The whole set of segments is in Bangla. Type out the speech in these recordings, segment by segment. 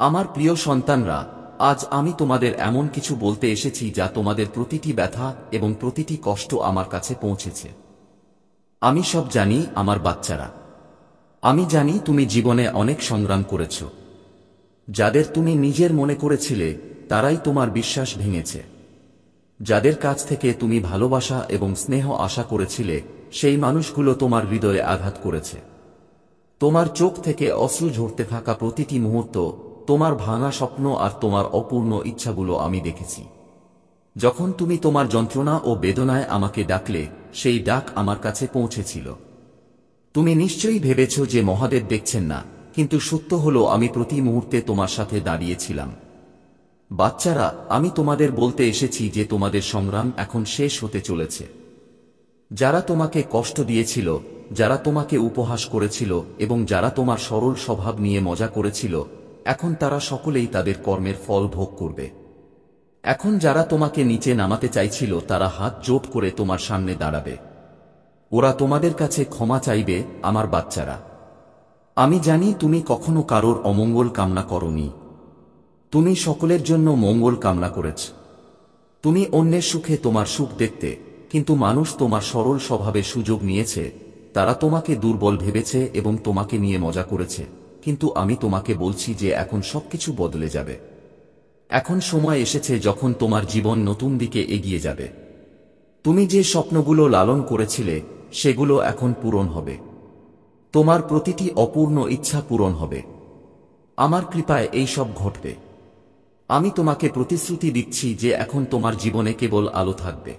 আমার প্রিয় সন্তানরা, আজ আমি তোমাদের এমন কিছু বলতে এসেছি যা তোমাদের প্রতিটি ব্যথা এবং প্রতিটি কষ্ট আমার কাছে পৌঁছেছে। আমি সব জানি আমার বাচ্চারা। আমি জানি তুমি জীবনে অনেক সংগ্রাম করেছ। যাদের তুমি নিজের মনে করেছিলে তারাই তোমার বিশ্বাস ভেঙেছে। যাদের কাছ থেকে তুমি ভালোবাসা এবং স্নেহ আশা করেছিলে সেই মানুষগুলো তোমার হৃদয়ে আঘাত করেছে। তোমার চোখ থেকে অশ্রু ঝরতে থাকা প্রতিটি মুহূর্ত, তোমার ভাঙা স্বপ্ন আর তোমার অপূর্ণ ইচ্ছাগুলো আমি দেখেছি। যখন তুমি তোমার যন্ত্রণা ও বেদনায় আমাকে ডাকলে, সেই ডাক আমার কাছে পৌঁছেছিল। তুমি নিশ্চয়ই ভেবেছ যে মহাদেব দেখছেন না, কিন্তু সত্য হলো আমি প্রতি মুহূর্তে তোমার সাথে দাঁড়িয়েছিলাম। বাচ্চারা, আমি তোমাদের বলতে এসেছি যে তোমাদের সংগ্রাম এখন শেষ হতে চলেছে। যারা তোমাকে কষ্ট দিয়েছিল, যারা তোমাকে উপহাস করেছিল এবং যারা তোমার সরল স্বভাব নিয়ে মজা করেছিল, এখন তারা সকলেই তাদের কর্মের ফল ভোগ করবে। এখন যারা তোমাকে নিচে নামাতে চাইছিল তারা হাত জোট করে তোমার সামনে দাঁড়াবে। ওরা তোমাদের কাছে ক্ষমা চাইবে। আমার বাচ্চারা, আমি জানি তুমি কখনো কারোর অমঙ্গল কামনা করনি। তুমি সকলের জন্য মঙ্গল কামনা করেছ। তুমি অন্যের সুখে তোমার সুখ দেখতে, কিন্তু মানুষ তোমার সরল স্বভাবে সুযোগ নিয়েছে। তারা তোমাকে দুর্বল ভেবেছে এবং তোমাকে নিয়ে মজা করেছে, কিন্তু আমি তোমাকে বলছি যে এখন সবকিছু বদলে যাবে। এখন সময় এসেছে যখন তোমার জীবন নতুন দিকে এগিয়ে যাবে। তুমি যে স্বপ্নগুলো লালন করেছিলে সেগুলো এখন পূরণ হবে। তোমার প্রতিটি অপূর্ণ ইচ্ছা পূরণ হবে। আমার কৃপায় এই সব ঘটবে। আমি তোমাকে প্রতিশ্রুতি দিচ্ছি যে এখন তোমার জীবনে কেবল আলো থাকবে।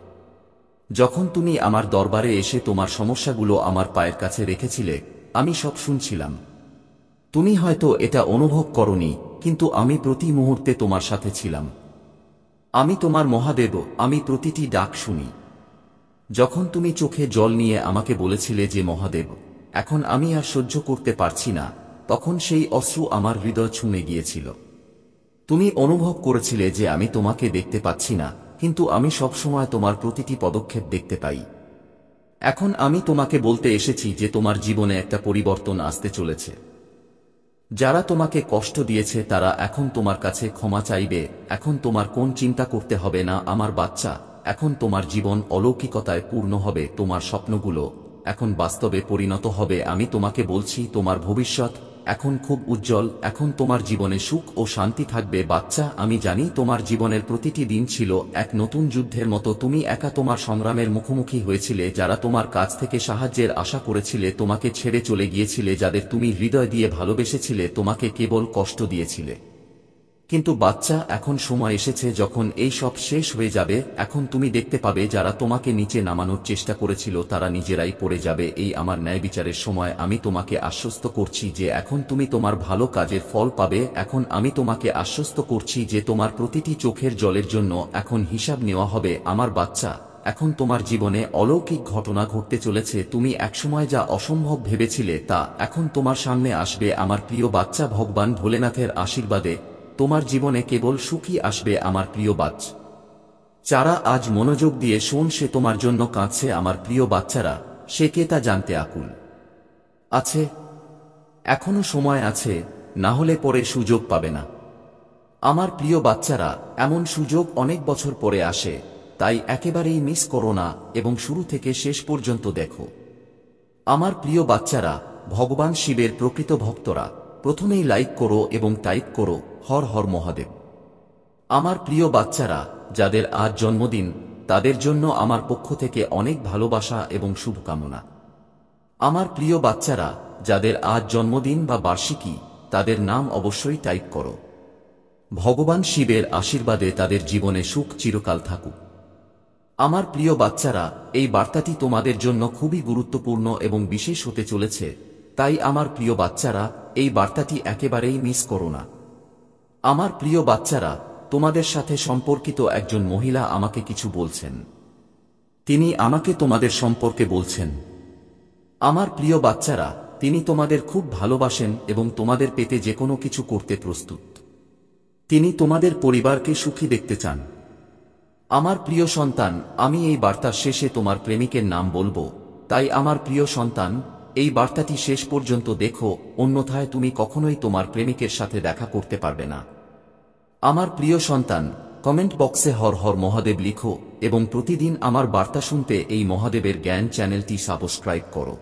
যখন তুমি আমার দরবারে এসে তোমার সমস্যাগুলো আমার পায়ের কাছে রেখেছিলে, আমি সব শুনছিলাম। তুমি হয়তো এটা অনুভব করনি, কিন্তু আমি প্রতি মুহূর্তে তোমার সাথে ছিলাম। আমি তোমার মহাদেব, আমি প্রতিটি ডাক শুনি। যখন তুমি চোখে জল নিয়ে আমাকে বলেছিলে যে মহাদেব, এখন আমি আর সহ্য করতে পারছি না, তখন সেই অশ্রু আমার হৃদয় ছুঁয়ে গিয়েছিল। তুমি অনুভব করেছিলে যে আমি তোমাকে দেখতে পাচ্ছি না, কিন্তু আমি সবসময় তোমার প্রতিটি পদক্ষেপ দেখতে পাই। এখন আমি তোমাকে বলতে এসেছি যে তোমার জীবনে একটা পরিবর্তন আসতে চলেছে। যারা তোমাকে কষ্ট দিয়েছে তারা এখন তোমার কাছে ক্ষমা চাইবে। এখন তোমার কোন চিন্তা করতে হবে না আমার বাচ্চা। এখন তোমার জীবন অলৌকিকতায় পূর্ণ হবে। তোমার স্বপ্নগুলো এখন বাস্তবে পরিণত হবে। আমি তোমাকে বলছি, তোমার ভবিষ্যৎ এখন খুব উজ্জ্বল। এখন তোমার জীবনে সুখ ও শান্তি থাকবে। বাচ্চা, আমি জানি তোমার জীবনের প্রতিটি দিন ছিল এক নতুন যুদ্ধের মতো। তুমি একা তোমার সংগ্রামের মুখোমুখি হয়েছিলে। যারা তোমার কাছ থেকে সাহায্যের আশা করেছিলে তোমাকে ছেড়ে চলে গিয়েছিলে। যাদের তুমি হৃদয় দিয়ে ভালোবেসেছিলে তোমাকে কেবল কষ্ট দিয়েছিলে। কিন্তু বাচ্চা, এখন সময় এসেছে যখন এই সব শেষ হয়ে যাবে। এখন তুমি দেখতে পাবে যারা তোমাকে নিচে নামানোর চেষ্টা করেছিল তারা নিজেরাই পড়ে যাবে। এই আমার ন্যায় বিচারের সময়। আমি তোমাকে আশ্বস্ত করছি যে এখন তুমি তোমার ভালো কাজের ফল পাবে। এখন আমি তোমাকে আশ্বস্ত করছি যে তোমার প্রতিটি চোখের জলের জন্য এখন হিসাব নেওয়া হবে। আমার বাচ্চা, এখন তোমার জীবনে অলৌকিক ঘটনা ঘটতে চলেছে। তুমি একসময় যা অসম্ভব ভেবেছিলে তা এখন তোমার সামনে আসবে। আমার প্রিয় বাচ্চা, ভগবান ভোলেনাথের আশীর্বাদে তোমার জীবনে কেবল সুখী আসবে। আমার প্রিয় বাচ্চা যারা আজ মনোযোগ দিয়ে শোন, সে তোমার জন্য কাঁদছে। আমার প্রিয় বাচ্চারা, সে কে তা জানতে আকুল আছে। এখনো সময় আছে, না হলে পরে সুযোগ পাবে না। আমার প্রিয় বাচ্চারা, এমন সুযোগ অনেক বছর পরে আসে, তাই একেবারেই মিস করো না এবং শুরু থেকে শেষ পর্যন্ত দেখো। আমার প্রিয় বাচ্চারা, ভগবান শিবের প্রকৃত ভক্তরা প্রথমেই লাইক করো এবং টাইপ করো হর হর মহাদেব। আমার প্রিয় বাচ্চারা, যাদের আজ জন্মদিন তাদের জন্য আমার পক্ষ থেকে অনেক ভালোবাসা এবং শুভকামনা। আমার প্রিয় বাচ্চারা, যাদের আজ জন্মদিন বা বার্ষিকী তাদের নাম অবশ্যই টাইপ করো। ভগবান শিবের আশীর্বাদে তাদের জীবনে সুখ চিরকাল থাকুক। আমার প্রিয় বাচ্চারা, এই বার্তাটি তোমাদের জন্য খুবই গুরুত্বপূর্ণ এবং বিশেষ হতে চলেছে। তাই আমার প্রিয় বাচ্চারা, এই বার্তাটি একেবারেই মিস করো না। আমার প্রিয় বাচ্চারা, তোমাদের সাথে সম্পর্কিত একজন মহিলা আমাকে কিছু বলছেন। তিনি আমাকে তোমাদের সম্পর্কে বলছেন। আমার প্রিয় বাচ্চারা, তিনি তোমাদের খুব ভালোবাসেন এবং তোমাদের পেতে যে কোনো কিছু করতে প্রস্তুত। তিনি তোমাদের পরিবারকে সুখী দেখতে চান। আমার প্রিয় সন্তান, আমি এই বার্তার শেষে তোমার প্রেমিকের নাম বলবো। তাই আমার প্রিয় সন্তান, এই বার্তাটি শেষ পর্যন্ত দেখো, অন্যথায় তুমি কখনোই তোমার প্রেমিকের সাথে দেখা করতে পারবে না। আমার প্রিয় সন্তান, কমেন্ট বক্সে হর হর মহাদেব লিখো এবং প্রতিদিন আমার বার্তা শুনতে এই মহাদেবের জ্ঞান চ্যানেলটি সাবস্ক্রাইব করো।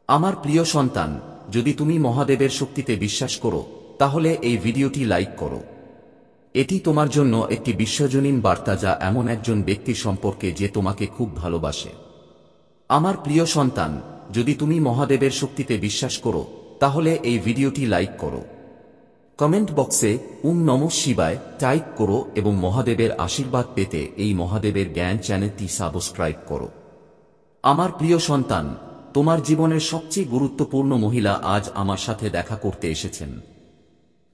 আমার প্রিয় সন্তান, যদি তুমি মহাদেবের শক্তিতে বিশ্বাস করো তাহলে এই ভিডিওটি লাইক করো। এটি তোমার জন্য একটি বিশ্বজনীন বার্তা, যা এমন একজন ব্যক্তি সম্পর্কে যে তোমাকে খুব ভালোবাসে। আমার প্রিয় সন্তান, যদি তুমি মহাদেবের শক্তিতে বিশ্বাস করো তাহলে এই ভিডিওটি লাইক করো। কমেন্ট বক্সে নমঃ শিবায় টাইপ করো এবং মহাদেবের আশীর্বাদ পেতে এই মহাদেবের জ্ঞান চ্যানেলটি সাবস্ক্রাইব করো। আমার প্রিয় সন্তান, তোমার জীবনের সবচেয়ে গুরুত্বপূর্ণ মহিলা আজ আমার সাথে দেখা করতে এসেছেন।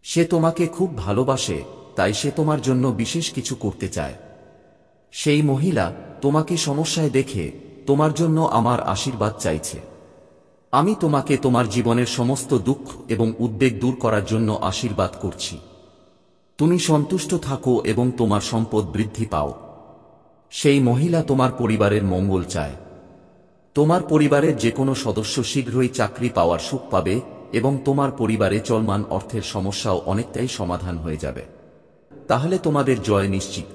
সে তোমাকে খুব ভালোবাসে, তাই সে তোমার জন্য বিশেষ কিছু করতে চায়। সেই মহিলা তোমাকে সমস্যায় দেখে তোমার জন্য আমার আশীর্বাদ চাইছে। আমি তোমাকে তোমার জীবনের সমস্ত দুঃখ এবং উদ্বেগ দূর করার জন্য আশীর্বাদ করছি। তুমি সন্তুষ্ট থাকো এবং তোমার সম্পদ বৃদ্ধি পাও। সেই মহিলা তোমার পরিবারের মঙ্গল চায়। তোমার পরিবারের যে কোনো সদস্য শীঘ্রই চাকরি পাওয়ার সুখ পাবে এবং তোমার পরিবারে চলমান অর্থের সমস্যাও অনেকটাই সমাধান হয়ে যাবে। তাহলে তোমাদের জয় নিশ্চিত।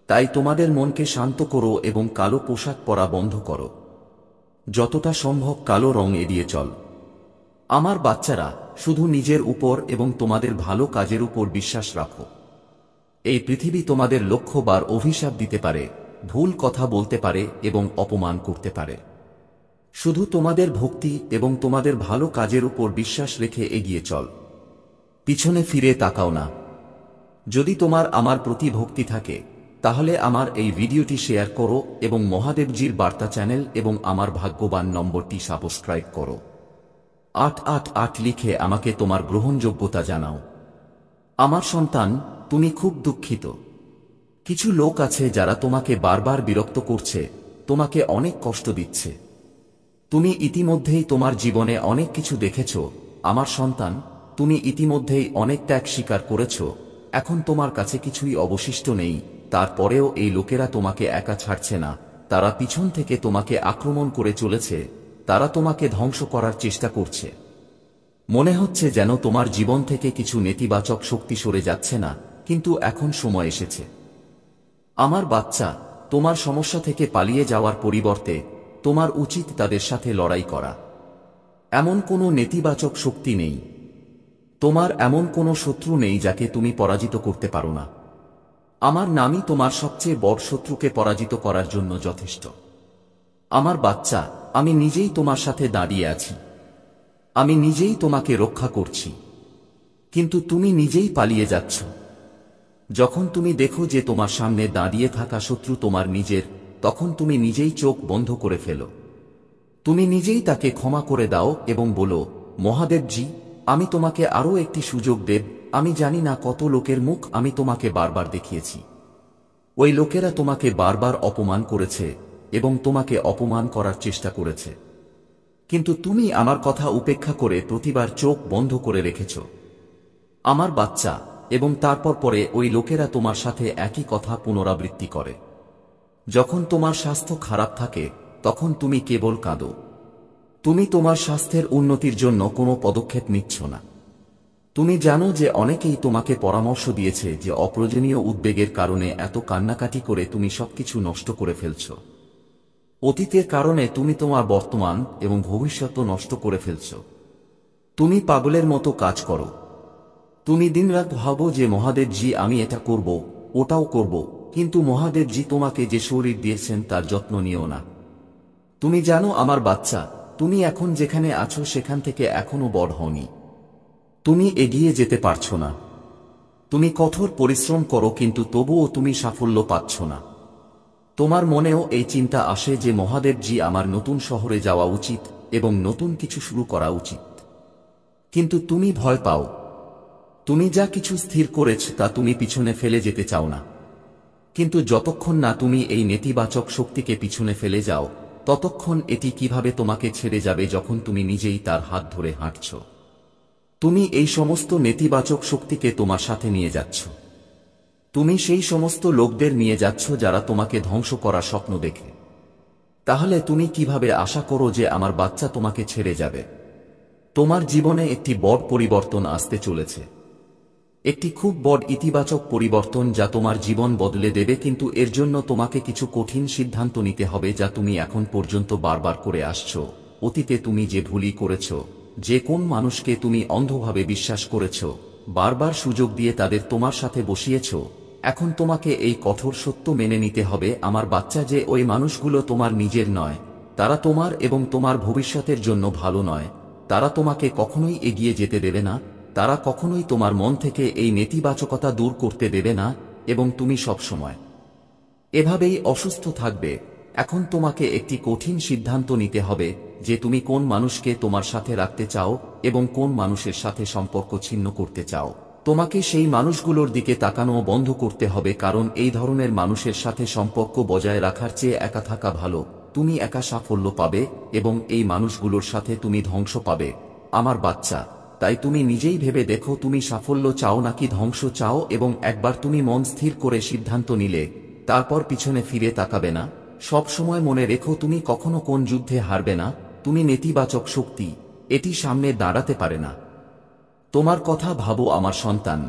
তাই তোমাদের মনকে শান্ত করো এবং কালো পোশাক পরা বন্ধ করো। যতটা সম্ভব কালো রং এড়িয়ে চল। আমার বাচ্চারা, শুধু নিজের উপর এবং তোমাদের ভালো কাজের উপর বিশ্বাস রাখো। এই পৃথিবী তোমাদের লক্ষ্যবার অভিশাপ দিতে পারে, ভুল কথা বলতে পারে এবং অপমান করতে পারে। শুধু তোমাদের ভক্তি এবং তোমাদের ভালো কাজের উপর বিশ্বাস রেখে এগিয়ে চল। পিছনে ফিরে তাকাও না। যদি তোমার আমার প্রতি ভক্তি থাকে তাহলে আমার এই ভিডিওটি শেয়ার করো এবং মহাদেবজির বার্তা চ্যানেল এবং আমার ভাগ্যবান নম্বরটি সাবস্ক্রাইব করো। 888 লিখে আমাকে তোমার গ্রহণযোগ্যতা জানাও। আমার সন্তান, তুমি খুব দুঃখিত। কিছু লোক আছে যারা তোমাকে বারবার বিরক্ত করছে, তোমাকে অনেক কষ্ট দিচ্ছে। তুমি ইতিমধ্যেই তোমার জীবনে অনেক কিছু দেখেছ। আমার সন্তান, তুমি ইতিমধ্যেই অনেক ত্যাগ স্বীকার করেছ। এখন তোমার কাছে কিছুই অবশিষ্ট নেই। তারপরেও এই লোকেরা তোমাকে একা ছাড়ছে না। তারা পিছন থেকে তোমাকে আক্রমণ করে চলেছে। তারা তোমাকে ধ্বংস করার চেষ্টা করছে। মনে হচ্ছে যেন তোমার জীবন থেকে কিছু নেতিবাচক শক্তি সরে যাচ্ছে না, কিন্তু এখন সময় এসেছে। আমার বাচ্চা, তোমার সমস্যা থেকে পালিয়ে যাওয়ার পরিবর্তে তোমার উচিত তাদের সাথে লড়াই করা। এমন কোনো নেতিবাচক শক্তি নেই। তোমার এমন কোনো শত্রু নেই যাকে তুমি পরাজিত করতে পারো না। আমার নামই তোমার সবচেয়ে বড় শত্রুকে পরাজিত করার জন্য যথেষ্ট। আমার বাচ্চা, আমি নিজেই তোমার সাথে দাঁড়িয়ে আছি। আমি নিজেই তোমাকে রক্ষা করছি। কিন্তু তুমি নিজেই পালিয়ে যাচ্ছ। যখন তুমি দেখো যে তোমার সামনে দাঁড়িয়ে থাকা শত্রু তোমার নিজের, তখন তুমি নিজেই চোখ বন্ধ করে ফেলো। তুমি নিজেই তাকে ক্ষমা করে দাও এবং বলো, মহাদেবজি, আমি তোমাকে আরও একটি সুযোগ দেব। আমি জানি না কত লোকের মুখ আমি তোমাকে বারবার দেখিয়েছি। ওই লোকেরা তোমাকে বারবার অপমান করেছে এবং তোমাকে অপমান করার চেষ্টা করেছে, কিন্তু তুমি আমার কথা উপেক্ষা করে প্রতিবার চোখ বন্ধ করে রেখেছ। আমার বাচ্চা, এবং তারপর পরে ওই লোকেরা তোমার সাথে একই কথা পুনরাবৃত্তি করে। যখন তোমার স্বাস্থ্য খারাপ থাকে তখন তুমি কেবল কাঁদো। তুমি তোমার স্বাস্থ্যের উন্নতির জন্য কোনো পদক্ষেপ নিচ্ছ না। তুমি জানো যে অনেকেই তোমাকে পরামর্শ দিয়েছে যে অপ্রয়োজনীয় উদ্বেগের কারণে এত কান্নাকাটি করে তুমি সবকিছু নষ্ট করে ফেলছ। অতীতের কারণে তুমি তোমার বর্তমান এবং ভবিষ্যৎ নষ্ট করে ফেলছ। তুমি পাগলের মতো কাজ করো। তুমি দিনরাত ভাবো যে মহাদেবজি, আমি এটা করব, ওটাও করব, কিন্তু মহাদেবজি তোমাকে যে শরীর দিয়েছেন তার যত্ন নিও না। তুমি জানো আমার বাচ্চা, তুমি এখন যেখানে আছো সেখান থেকে এখনো বড় হওনি। তুমি এগিয়ে যেতে পারছো না। তুমি কঠোর পরিশ্রম করো, কিন্তু তবুও তুমি সাফল্য পাচ্ছ না। তোমার মনেও এই চিন্তা আসে যে মহাদেবজি, আমার নতুন শহরে যাওয়া উচিত এবং নতুন কিছু শুরু করা উচিত। কিন্তু তুমি ভয় পাও। তুমি যা কিছু স্থির করেছ তা তুমি পিছনে ফেলে যেতে চাও না। কিন্তু যতক্ষণ না তুমি এই নেতিবাচক শক্তিকে পিছনে ফেলে যাও, ততক্ষণ এটি কিভাবে তোমাকে ছেড়ে যাবে যখন তুমি নিজেই তার হাত ধরে হাঁটছ। তুমি এই সমস্ত নেতিবাচক শক্তিকে তোমার সাথে নিয়ে যাচ্ছ। তুমি সেই সমস্ত লোকদের নিয়ে যাচ্ছ যারা তোমাকে ধ্বংস করার স্বপ্ন দেখে। তাহলে তুমি কিভাবে আশা করো যে আমার বাচ্চা তোমাকে ছেড়ে যাবে? তোমার জীবনে একটি বড় পরিবর্তন আসতে চলেছে, একটি খুব বড় ইতিবাচক পরিবর্তন যা তোমার জীবন বদলে দেবে, কিন্তু এর জন্য তোমাকে কিছু কঠিন সিদ্ধান্ত নিতে হবে যা তুমি এখন পর্যন্ত বারবার করে আসছো। অতীতে তুমি যে ভুলই করেছ, যে কোন মানুষকে তুমি অন্ধভাবে বিশ্বাস করেছ, বারবার সুযোগ দিয়ে তাদের তোমার সাথে বসিয়েছ, এখন তোমাকে এই কঠোর সত্য মেনে নিতে হবে আমার বাচ্চা যে ওই মানুষগুলো তোমার নিজের নয়, তারা তোমার এবং তোমার ভবিষ্যতের জন্য ভালো নয়, তারা তোমাকে কখনোই এগিয়ে যেতে দেবে না, তারা কখনোই তোমার মন থেকে এই নেতিবাচকতা দূর করতে দেবে না, এবং তুমি সবসময় এভাবেই অসুস্থ থাকবে। এখন তোমাকে একটি কঠিন সিদ্ধান্ত নিতে হবে যে তুমি কোন মানুষকে তোমার সাথে রাখতে চাও এবং কোন মানুষের সাথে সম্পর্ক ছিন্ন করতে চাও। তোমাকে সেই মানুষগুলোর দিকে তাকানো বন্ধ করতে হবে, কারণ এই ধরনের মানুষের সাথে সম্পর্ক বজায় রাখার চেয়ে একা থাকা ভালো। তুমি একা সাফল্য পাবে এবং এই মানুষগুলোর সাথে তুমি ধ্বংস পাবে আমার বাচ্চা। তাই তুমি নিজেই ভেবে দেখো তুমি সাফল্য চাও নাকি ধ্বংস চাও, এবং একবার তুমি মন স্থির করে সিদ্ধান্ত নিলে তারপর পিছনে ফিরে তাকাবে না। সব সময় মনে রেখো তুমি কখনো কোন যুদ্ধে হারবে না। তুমি নেতিবাচক শক্তি, এটি সামনে দাঁড়াতে পারে না। তোমার কথা ভাবো আমার সন্তান,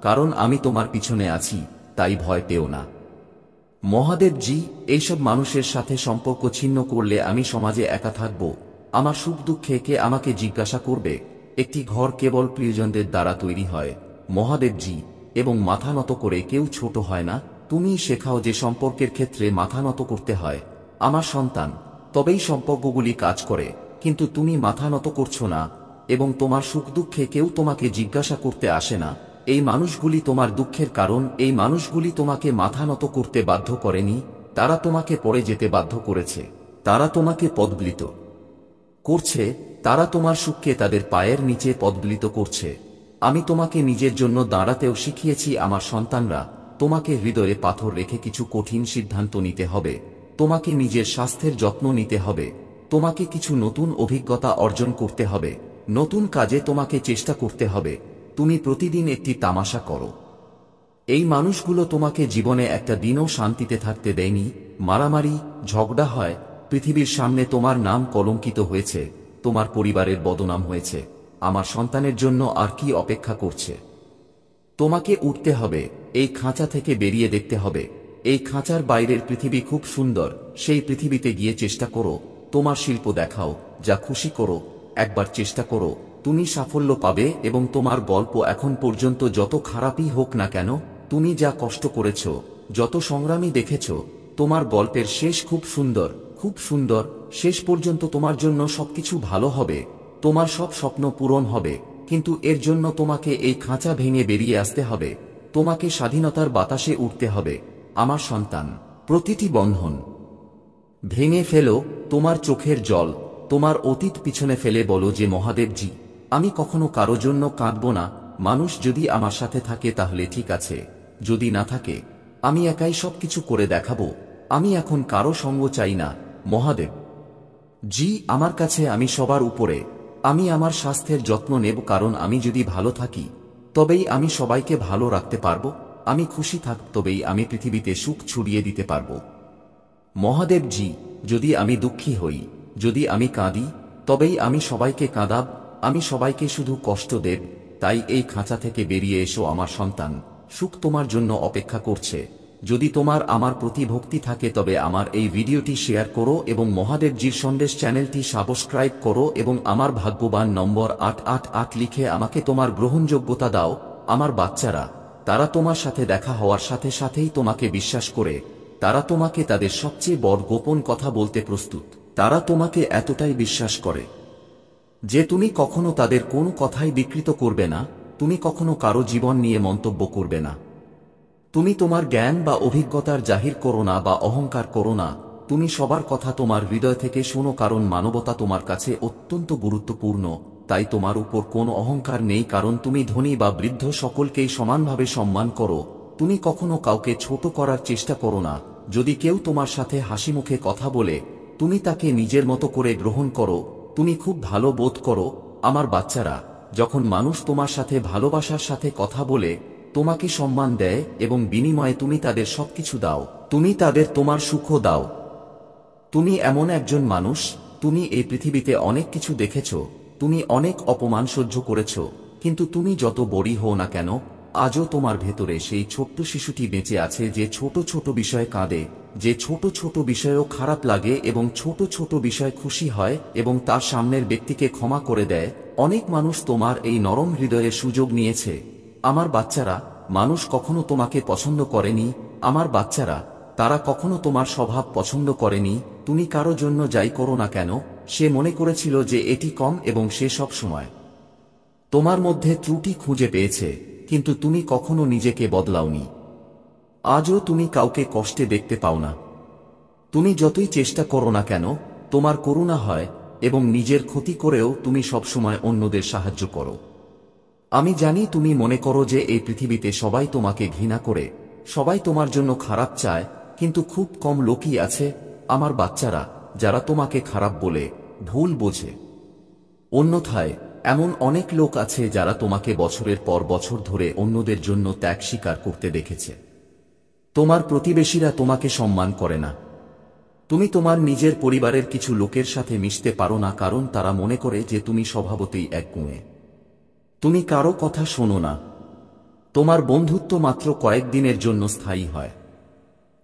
কারণ আমি তোমার পিছনে আছি, তাই ভয় পেও না। মহাদেবজি, এইসব মানুষের সাথে সম্পর্ক ছিন্ন করলে আমি সমাজে একা থাকব। আমার সুখ দুঃখে কে আমাকে জিজ্ঞাসা করবে? একটি ঘর কেবল প্রিয়জনদের দ্বারা তৈরি হয় মহাদেবজি, এবং মাথা নত করে কেউ ছোট হয় না। তুমি শেখাও যে সম্পর্কের ক্ষেত্রে মাথা নত করতে হয় আমার সন্তান, তবেই সম্পর্কগুলি কাজ করে। কিন্তু তুমি মাথা নত করছো না, এবং তোমার সুখ দুঃখে কেউ তোমাকে জিজ্ঞাসা করতে আসে না। এই মানুষগুলি তোমার দুঃখের কারণ। এই মানুষগুলি তোমাকে মাথা নত করতে বাধ্য করেনি, তারা তোমাকে পড়ে যেতে বাধ্য করেছে, তারা তোমাকে পদব্লিত করছে, তারা তোমার সুখকে তাদের পায়ের নিচে পদব্লিত করছে। আমি তোমাকে নিজের জন্য দাঁড়াতেও শিখিয়েছি আমার সন্তানরা। তোমাকে হৃদয়ে পাথর রেখে কিছু কঠিন সিদ্ধান্ত নিতে হবে, তোমাকে নিজের স্বাস্থ্যের যত্ন নিতে হবে, তোমাকে কিছু নতুন অভিজ্ঞতা অর্জন করতে হবে, নতুন কাজে তোমাকে চেষ্টা করতে হবে। তুমি প্রতিদিন একটি তামাশা করো। এই মানুষগুলো তোমাকে জীবনে একটা দিনও শান্তিতে থাকতে দেয়নি। মারামারি, ঝগড়া হয়, পৃথিবীর সামনে তোমার নাম কলঙ্কিত হয়েছে, তোমার পরিবারের বদনাম হয়েছে। আমার সন্তানের জন্য আর কি অপেক্ষা করছে? তোমাকে উঠতে হবে, এই খাঁচা থেকে বেরিয়ে দেখতে হবে। এই খাঁচার বাইরের পৃথিবী খুব সুন্দর, সেই পৃথিবীতে গিয়ে চেষ্টা করো। তোমার শিল্প দেখাও, যা খুশি করো, একবার চেষ্টা করো, তুমি সাফল্য পাবে। এবং তোমার গল্প এখন পর্যন্ত যত খারাপই হোক না কেন, তুমি যা কষ্ট করেছ, যত সংগ্রামী দেখেছ, তোমার গল্পের শেষ খুব সুন্দর, খুব সুন্দর। শেষ পর্যন্ত তোমার জন্য সবকিছু ভালো হবে, তোমার সব স্বপ্ন পূরণ হবে। কিন্তু এর জন্য তোমাকে এই খাঁচা ভেঙে বেরিয়ে আসতে হবে, তোমাকে স্বাধীনতার বাতাসে উঠতে হবে আমার সন্তান। প্রতিটি বন্ধন ভেঙে ফেলো, তোমার চোখের জল, তোমার অতীত পিছনে ফেলে বলো যে মহাদেবজি, আমি কখনো কারো জন্য কাঁদব না। মানুষ যদি আমার সাথে থাকে তাহলে ঠিক আছে, যদি না থাকে আমি একাই সবকিছু করে দেখাবো। আমি এখন কারো সঙ্গ চাই না মহাদেব জি, আমার কাছে আমি সবার উপরে। আমি আমার স্বাস্থ্যের যত্ন নেব, কারণ আমি যদি ভালো থাকি তবেই আমি সবাইকে ভালো রাখতে পারবো। আমি খুশি থাক তবেই আমি পৃথিবীতে সুখ ছড়িয়ে দিতে পারবো মহাদেবজি। যদি আমি দুঃখী হই, যদি আমি কাঁদি, তবেই আমি সবাইকে কাঁদাব, আমি সবাইকে শুধু কষ্ট দেব। তাই এই খাঁচা থেকে বেরিয়ে এসো আমার সন্তান, সুখ তোমার জন্য অপেক্ষা করছে। যদি তোমার আমার প্রতি ভক্তি থাকে তবে আমার এই ভিডিওটি শেয়ার করো এবং মহাদেবজির সন্দেশ চ্যানেলটি সাবস্ক্রাইব করো এবং আমার ভাগ্যবান নম্বর 888 লিখে আমাকে তোমার গ্রহণযোগ্যতা দাও। আমার বাচ্চারা, তারা তোমার সাথে দেখা হওয়ার সাথে সাথেই তোমাকে বিশ্বাস করে, তারা তোমাকে তাদের সবচেয়ে বড় গোপন কথা বলতে প্রস্তুত। তারা তোমাকে এতটাই বিশ্বাস করে যে তুমি কখনো তাদের কোনো কথাই বিকৃত করবে না, তুমি কখনো কারো জীবন নিয়ে মন্তব্য করবে না, তুমি তোমার জ্ঞান বা অভিজ্ঞতার জাহির করো না বা অহংকার করো না। তুমি সবার কথা তোমার হৃদয় থেকে শোনো, কারণ মানবতা তোমার কাছে অত্যন্ত গুরুত্বপূর্ণ। তাই তোমার উপর কোনো অহংকার নেই, কারণ তুমি ধনী বা বৃদ্ধ সকলকেই সমানভাবে সম্মান করো। তুমি কখনো কাউকে ছোট করার চেষ্টা করো না। যদি কেউ তোমার সাথে হাসিমুখে কথা বলে, তুমি তাকে নিজের মতো করে গ্রহণ করো, তুমি খুব ভালো বোধ করো। আমার বাচ্চারা, যখন মানুষ তোমার সাথে ভালোবাসার সাথে কথা বলে, তোমাকে সম্মান দেয় এবং বিনিময়ে তুমি তাদের সবকিছু দাও, তুমি তাদের তোমার সুখও দাও, তুমি এমন একজন মানুষ, তুমি এই পৃথিবীতে অনেক কিছু দেখেছ, তুমি অনেক অপমান সহ্য করেছ, কিন্তু তুমি যত বড়ই হও না কেন, আজও তোমার ভেতরে সেই ছোট্ট শিশুটি বেঁচে আছে যে ছোট ছোট বিষয়ে কাঁদে, যে ছোট ছোট বিষয়েও খারাপ লাগে এবং ছোট ছোট বিষয় খুশি হয় এবং তার সামনের ব্যক্তিকে ক্ষমা করে দেয়। অনেক মানুষ তোমার এই নরম হৃদয়ের সুযোগ নিয়েছে। আমার বাচ্চারা, মানুষ কখনো তোমাকে পছন্দ করেনি। আমার বাচ্চারা, তারা কখনো তোমার স্বভাব পছন্দ করেনি। তুমি কারো জন্য যাই করো না কেন, সে মনে করেছিল যে এটি কম এবং সে সব সময় তোমার মধ্যে ত্রুটি খুঁজে পেয়েছে, কিন্তু তুমি কখনো নিজেকে বদলাওনি। আজও তুমি কাউকে কষ্টে দেখতে পাও না। তুমি যতই চেষ্টা করো না কেন, তোমার করুণা হয় এবং নিজের ক্ষতি করেও তুমি সবসময় অন্যদের সাহায্য করো। আমি জানি তুমি মনে করো যে এই পৃথিবীতে সবাই তোমাকে ঘৃণা করে, সবাই তোমার জন্য খারাপ চায়, কিন্তু খুব কম লোকই আছে, আমার বাচ্চারা, যারা তোমাকে খারাপ বলে, ভুল বোঝে। অন্যথায় এমন অনেক লোক আছে যারা তোমাকে বছরের পর বছর ধরে অন্যদের জন্য ত্যাগ স্বীকার করতে দেখেছে। তোমার প্রতিবেশীরা তোমাকে সম্মান করে না। তুমি তোমার নিজের পরিবারের কিছু লোকের সাথে মিশতে পারো না কারণ তারা মনে করে যে তুমি স্বভাবতই একগুঁয়ে। তুমি কারো কথা শোনো না। তোমার বন্ধুত্ব মাত্র কয়েকদিনের জন্য স্থায়ী হয়।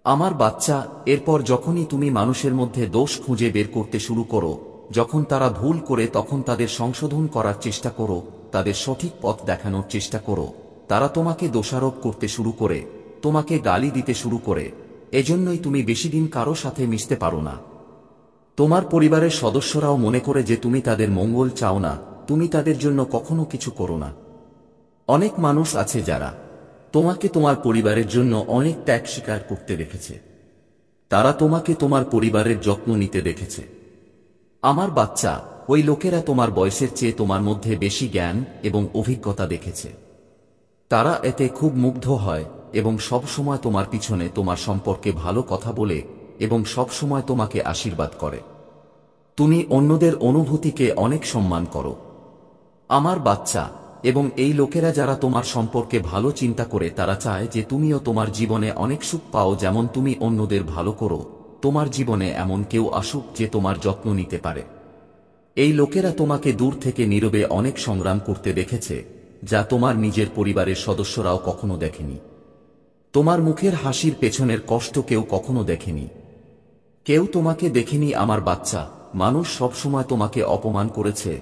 আমার বাচ্চা, এরপর যখনই তুমি মানুষের মধ্যে দোষ খুঁজে বের করতে শুরু করো, যখন তারা ভুল করে তখন তাদের সংশোধন করার চেষ্টা করো, তাদের সঠিক পথ দেখানোর চেষ্টা করো, তারা তোমাকে দোষারোপ করতে শুরু করে, তোমাকে গালি দিতে শুরু করে, এজন্যই তুমি বেশিদিন কারো সাথে মিশতে পারো না। তোমার পরিবারের সদস্যরাও মনে করে যে তুমি তাদের মঙ্গল চাও না, তুমি তাদের জন্য কখনো কিছু করো না। অনেক মানুষ আছে যারা তোমাকে তোমার পরিবারের জন্য অনেক ত্যাগ স্বীকার করতে দেখেছে। তারা তোমাকে তোমার পরিবারের যত্ন নিতে দেখেছে। আমার বাচ্চা, ওই লোকেরা তোমার বয়সের চেয়ে তোমার মধ্যে বেশি জ্ঞান এবং অভিজ্ঞতা দেখেছে। তারা এতে খুব মুগ্ধ হয় এবং সব সময় তোমার পিছনে তোমার সম্পর্কে ভালো কথা বলে এবং সব সময় তোমাকে আশীর্বাদ করে। তুমি অন্যদের অনুভূতিকে অনেক সম্মান করো। আমার বাচ্চা, এবং এই লোকেরা যারা তোমার সম্পর্কে ভালো চিন্তা করে তারা চায় যে তুমিও তোমার জীবনে অনেক সুখ পাও যেমন তুমি অন্যদের ভালো করো। তোমার জীবনে এমন কেউ আসুক যে তোমার যত্ন নিতে পারে। এই লোকেরা তোমাকে দূর থেকে নীরবে অনেক সংগ্রাম করতে দেখেছে, যা তোমার নিজের পরিবারের সদস্যরাও কখনো দেখেনি। তোমার মুখের হাসির পেছনের কষ্ট কেউ কখনো দেখেনি। কেউ তোমাকে দেখেনি। আমার বাচ্চা, মানুষ সবসময় তোমাকে অপমান করেছে।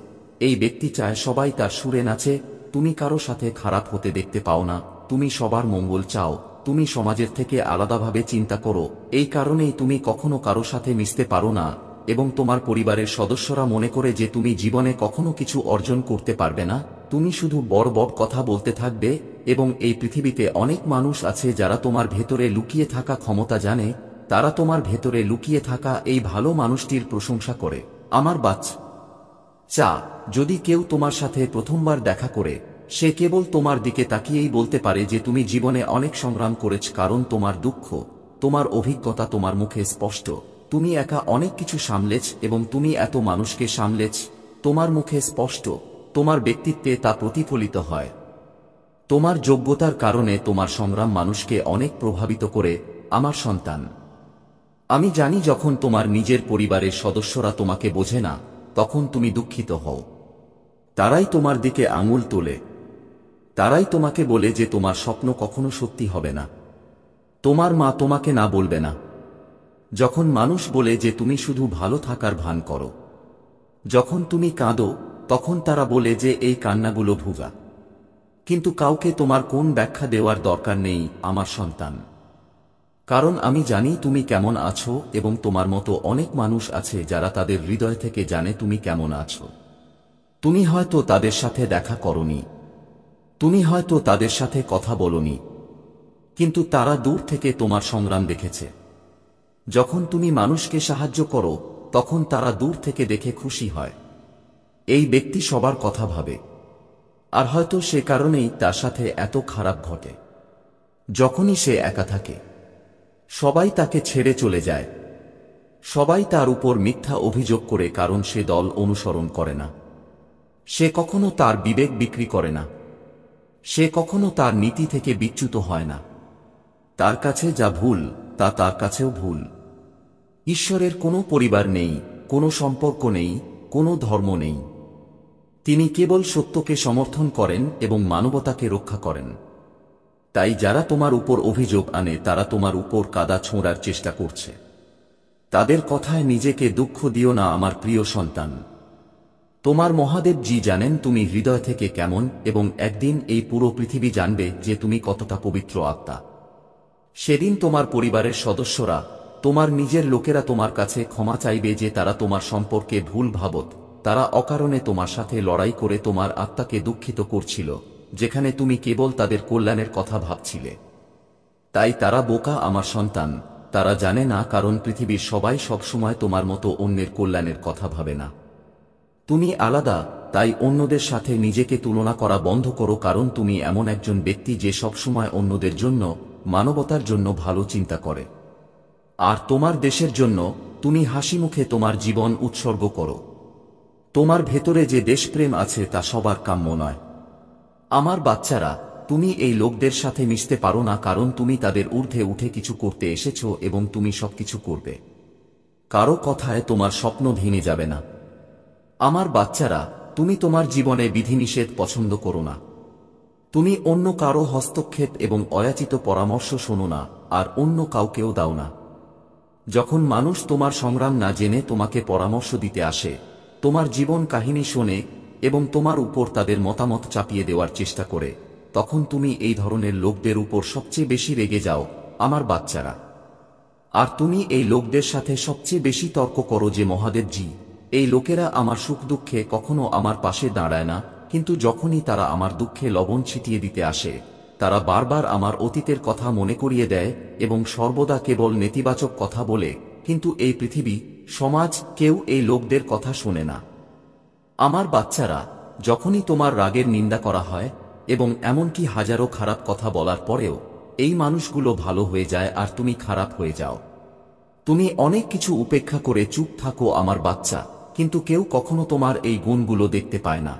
এই ব্যক্তি চায় সবাই তার সুরে নাচে। তুমি কারো সাথে খারাপ হতে দেখতে পাও না। তুমি সবার মঙ্গল চাও। তুমি সমাজের থেকে আলাদাভাবে চিন্তা করো। এই কারণেই তুমি কখনো কারো সাথে মিশতে পারো না এবং তোমার পরিবারের সদস্যরা মনে করে যে তুমি জীবনে কখনো কিছু অর্জন করতে পারবে না। তুমি শুধু বড় বড় কথা বলতে থাকবে এবং এই পৃথিবীতে অনেক মানুষ আছে যারা তোমার ভেতরে লুকিয়ে থাকা ক্ষমতা জানে। তারা তোমার ভেতরে লুকিয়ে থাকা এই ভালো মানুষটির প্রশংসা করে। আমার বাচ্চা, যদি কেউ তোমার সাথে প্রথমবার দেখা করে, সে কেবল তোমার দিকে তাকিয়েই বলতে পারে যে তুমি জীবনে অনেক সংগ্রাম করেছ, কারণ তোমার দুঃখ, তোমার অভিজ্ঞতা তোমার মুখে স্পষ্ট। তুমি একা অনেক কিছু সামলেছ এবং তুমি এত মানুষকে সামলেছ। তোমার মুখে স্পষ্ট, তোমার ব্যক্তিত্বে তা প্রতিফলিত হয়। তোমার যোগ্যতার কারণে তোমার সংগ্রাম মানুষকে অনেক প্রভাবিত করে। আমার সন্তান, আমি জানি যখন তোমার নিজের পরিবারের সদস্যরা তোমাকে বোঝে না, তখন তুমি দুঃখিত হও। তারাই তোমার দিকে আঙুল তোলে। তারাই তোমাকে বলে যে তোমার স্বপ্ন কখনো সত্যি হবে না। তোমার মা তোমাকে না বলবে না। যখন মানুষ বলে যে তুমি শুধু ভালো থাকার ভান করো, যখন তুমি কাঁদো, তখন তারা বলে যে এই কান্নাগুলো ভুয়া। কিন্তু কাউকে তোমার কোন ব্যাখ্যা দেওয়ার দরকার নেই আমার সন্তান, কারণ আমি জানি তুমি কেমন আছো এবং তোমার মতো অনেক মানুষ আছে যারা তাদের হৃদয় থেকে জানে তুমি কেমন আছো। তুমি হয়তো তাদের সাথে দেখা করনি, তুমি হয়তো তাদের সাথে কথা বলনি, কিন্তু তারা দূর থেকে তোমার সংগ্রাম দেখেছে। যখন তুমি মানুষকে সাহায্য করো, তখন তারা দূর থেকে দেখে খুশি হয়। এই ব্যক্তি সবার কথা ভাবে, আর হয়তো সে কারণেই তার সাথে এত খারাপ ঘটে। যখনই সে একা থাকে, সবাই তাকে ছেড়ে চলে যায়। সবাই তার উপর মিথ্যা অভিযোগ করে, কারণ সে দল অনুসরণ করে না। সে কখনো তার বিবেক বিক্রি করে না। সে কখনো তার নীতি থেকে বিচ্যুত হয় না। তার কাছে যা ভুল, তা তার কাছেও ভুল। ঈশ্বরের কোনো পরিবার নেই, কোনো সম্পর্ক নেই, কোনো ধর্ম নেই। তিনি কেবল সত্যকে সমর্থন করেন এবং মানবতাকে রক্ষা করেন। তাই যারা তোমার উপর অভিযোগ আনে তারা তোমার উপর কাদা ছোঁড়ার চেষ্টা করছে। তাদের কথায় নিজেকে দুঃখ দিও না আমার প্রিয় সন্তান। তোমার মহাদেব জি জানেন তুমি হৃদয় থেকে কেমন, এবং একদিন এই পুরো পৃথিবী জানবে যে তুমি কতটা পবিত্র আত্মা। সেদিন তোমার পরিবারের সদস্যরা, তোমার নিজের লোকেরা তোমার কাছে ক্ষমা চাইবে যে তারা তোমার সম্পর্কে ভুল ভাবত, তারা অকারণে তোমার সাথে লড়াই করে তোমার আত্মাকে দুঃখিত করছিল, যেখানে তুমি কেবল তাদের কল্যাণের কথা ভাবছিলে। তাই তারা বোকা আমার সন্তান, তারা জানে না, কারণ পৃথিবীর সবাই সবসময় তোমার মতো অন্যের কল্যাণের কথা ভাবে না। তুমি আলাদা, তাই অন্যদের সাথে নিজেকে তুলনা করা বন্ধ করো, কারণ তুমি এমন একজন ব্যক্তি যে সবসময় অন্যদের জন্য, মানবতার জন্য ভালো চিন্তা করে। আর তোমার দেশের জন্য তুমি হাসিমুখে তোমার জীবন উৎসর্গ করো। তোমার ভেতরে যে দেশপ্রেম আছে তা সবার কাম্য নয়। আমার বাচ্চারা, তুমি এই লোকদের সাথে মিশতে পারো না, কারণ তুমি তাদের ঊর্ধ্বে উঠে কিছু করতে এসেছো এবং তুমি সবকিছু করবে। কারো কথায় তোমার স্বপ্ন ভেঙে যাবে না। আমার বাচ্চারা, তুমি তোমার জীবনে বিধিনিষেধ পছন্দ করো না। তুমি অন্য কারো হস্তক্ষেপ এবং অযাচিত পরামর্শ শোনো না, আর অন্য কাউকেও দাও না। যখন মানুষ তোমার সংগ্রাম না জেনে তোমাকে পরামর্শ দিতে আসে, তোমার জীবন কাহিনী শোনে এবং তোমার উপর তাদের মতামত চাপিয়ে দেওয়ার চেষ্টা করে, তখন তুমি এই ধরনের লোকদের উপর সবচেয়ে বেশি রেগে যাও আমার বাচ্চারা। আর তুমি এই লোকদের সাথে সবচেয়ে বেশি তর্ক করো যে মহাদেব জি, এই লোকেরা আমার সুখ দুঃখে কখনো আমার পাশে দাঁড়ায় না, কিন্তু যখনই তারা আমার দুঃখে লবণ ছিটিয়ে দিতে আসে, তারা বারবার আমার অতীতের কথা মনে করিয়ে দেয় এবং সর্বদা কেবল নেতিবাচক কথা বলে, কিন্তু এই পৃথিবী, সমাজ, কেউ এই লোকদের কথা শোনে না। আমার বাচ্চারা, যখনই তোমার রাগের নিন্দা করা হয় এবং এমনকি হাজারো খারাপ কথা বলার পরেও এই মানুষগুলো ভালো হয়ে যায় আর তুমি খারাপ হয়ে যাও। তুমি অনেক কিছু উপেক্ষা করে চুপ থাকো আমার বাচ্চা, কিন্তু কেউ কখনো তোমার এই গুণগুলো দেখতে পায় না।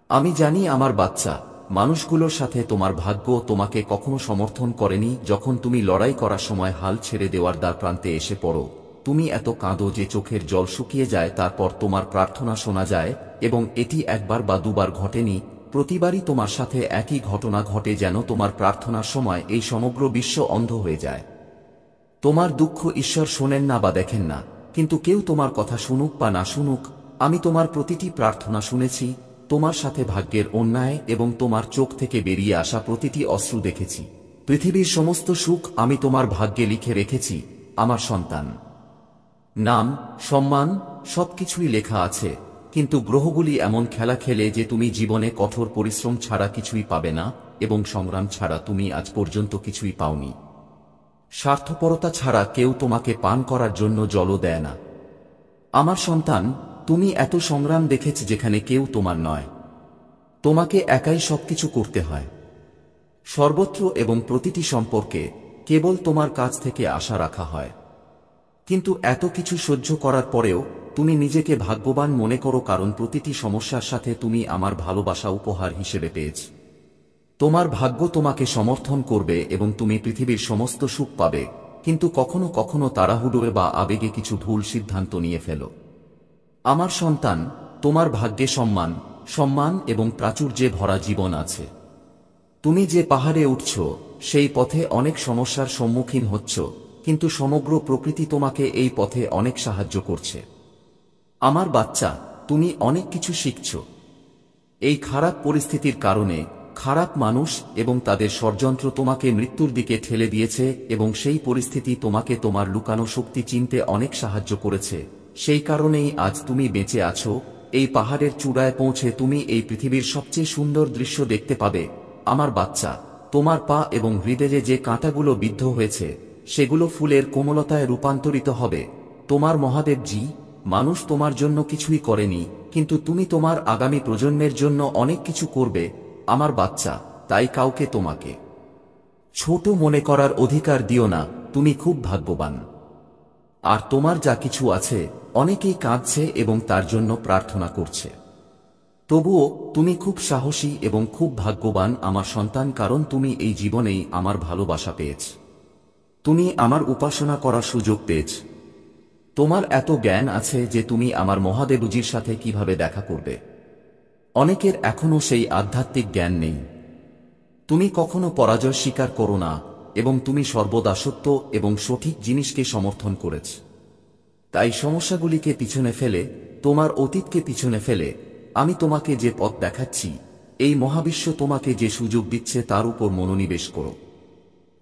আমি জানি আমার বাচ্চা, মানুষগুলোর সাথে তোমার ভাগ্য তোমাকে কখনো সমর্থন করেনি। যখন তুমি লড়াই করার সময় হাল ছেড়ে দেওয়ার দ্বারপ্রান্তে এসে পড়ো, তুমি এত কাঁদো যে চোখের জল শুকিয়ে যায়, তারপর তোমার প্রার্থনা শোনা যায়, এবং এটি একবার বা দুবার ঘটেনি, প্রতিবারই তোমার সাথে একই ঘটনা ঘটে, যেন তোমার প্রার্থনার সময় এই সমগ্র বিশ্ব অন্ধ হয়ে যায়। তোমার দুঃখ ঈশ্বর শোনেন না বা দেখেন না, কিন্তু কেউ তোমার কথা শুনুক বা না শুনুক, আমি তোমার প্রতিটি প্রার্থনা শুনেছি, তোমার সাথে ভাগ্যের অন্যায় এবং তোমার চোখ থেকে বেরিয়ে আসা প্রতিটি অশ্রু দেখেছি। পৃথিবীর সমস্ত সুখ আমি তোমার ভাগ্যে লিখে রেখেছি আমার সন্তান। নাম, সম্মান, সবকিছুই লেখা আছে, কিন্তু গ্রহগুলি এমন খেলা খেলে যে তুমি জীবনে কঠোর পরিশ্রম ছাড়া কিছুই পাবে না, এবং সংগ্রাম ছাড়া তুমি আজ পর্যন্ত কিছুই পাওনি। স্বার্থপরতা ছাড়া কেউ তোমাকে পান করার জন্য জলও দেয় না। আমার সন্তান, তুমি এত সংগ্রাম দেখেছ যেখানে কেউ তোমার নয়। তোমাকে একাই সবকিছু করতে হয়, সর্বত্র এবং প্রতিটি সম্পর্কে কেবল তোমার কাছ থেকে আশা রাখা হয়। কিন্তু এত কিছু সহ্য করার পরেও তুমি নিজেকে ভাগ্যবান মনে করো, কারণ প্রতিটি সমস্যার সাথে তুমি আমার ভালোবাসা উপহার হিসেবে পেয়েছ। তোমার ভাগ্য তোমাকে সমর্থন করবে এবং তুমি পৃথিবীর সমস্ত সুখ পাবে, কিন্তু কখনো কখনো তাড়াহুড়োয় বা আবেগে কিছু ভুল সিদ্ধান্ত নিয়ে ফেলো। আমার সন্তান, তোমার ভাগ্যে সম্মান, সম্মান এবং প্রাচুর্যে ভরা জীবন আছে। তুমি যে পাহাড়ে উঠছ, সেই পথে অনেক সমস্যার সম্মুখীন হচ্ছ, কিন্তু সমগ্র প্রকৃতি তোমাকে এই পথে অনেক সাহায্য করছে। আমার বাচ্চা, তুমি অনেক কিছু শিখছ। এই খারাপ পরিস্থিতির কারণে খারাপ মানুষ এবং তাদের ষড়যন্ত্র তোমাকে মৃত্যুর দিকে ঠেলে দিয়েছে, এবং সেই পরিস্থিতি তোমাকে তোমার লুকানো শক্তি চিনতে অনেক সাহায্য করেছে। সেই কারণেই আজ তুমি বেঁচে আছো। এই পাহাড়ের চূড়ায় পৌঁছে তুমি এই পৃথিবীর সবচেয়ে সুন্দর দৃশ্য দেখতে পাবে। আমার বাচ্চা, তোমার পা এবং হৃদয়ে যে কাঁটাগুলো বিদ্ধ হয়েছে, সেগুলো ফুলের কোমলতায় রূপান্তরিত হবে। তোমার মহাদেব জি, মানুষ তোমার জন্য কিছুই করেনি, কিন্তু তুমি তোমার আগামী প্রজন্মের জন্য অনেক কিছু করবে আমার বাচ্চা। তাই কাউকে তোমাকে ছোট মনে করার অধিকার দিও না। তুমি খুব ভাগ্যবান। আর তোমার যা কিছু আছে, অনেকেই কাঁদছে এবং তার জন্য প্রার্থনা করছে। তবুও তুমি খুব সাহসী এবং খুব ভাগ্যবান আমার সন্তান, কারণ তুমি এই জীবনেই আমার ভালোবাসা পেয়েছ। তুমি আমার উপাসনা করার সুযোগ পেয়েছ। তোমার এত জ্ঞান আছে যে তুমি আমার মহাদেবজির সাথে কিভাবে দেখা করবে। অনেকের এখনও সেই আধ্যাত্মিক জ্ঞান নেই। তুমি কখনো পরাজয় স্বীকার করো না এবং তুমি সর্বদা সত্য এবং সঠিক জিনিসকে সমর্থন করেছ। তাই সমস্যাগুলিকে পিছনে ফেলে, তোমার অতীতকে পিছনে ফেলে আমি তোমাকে যে পথ দেখাচ্ছি, এই মহাবিশ্ব তোমাকে যে সুযোগ দিচ্ছে তার উপর মনোনিবেশ করো।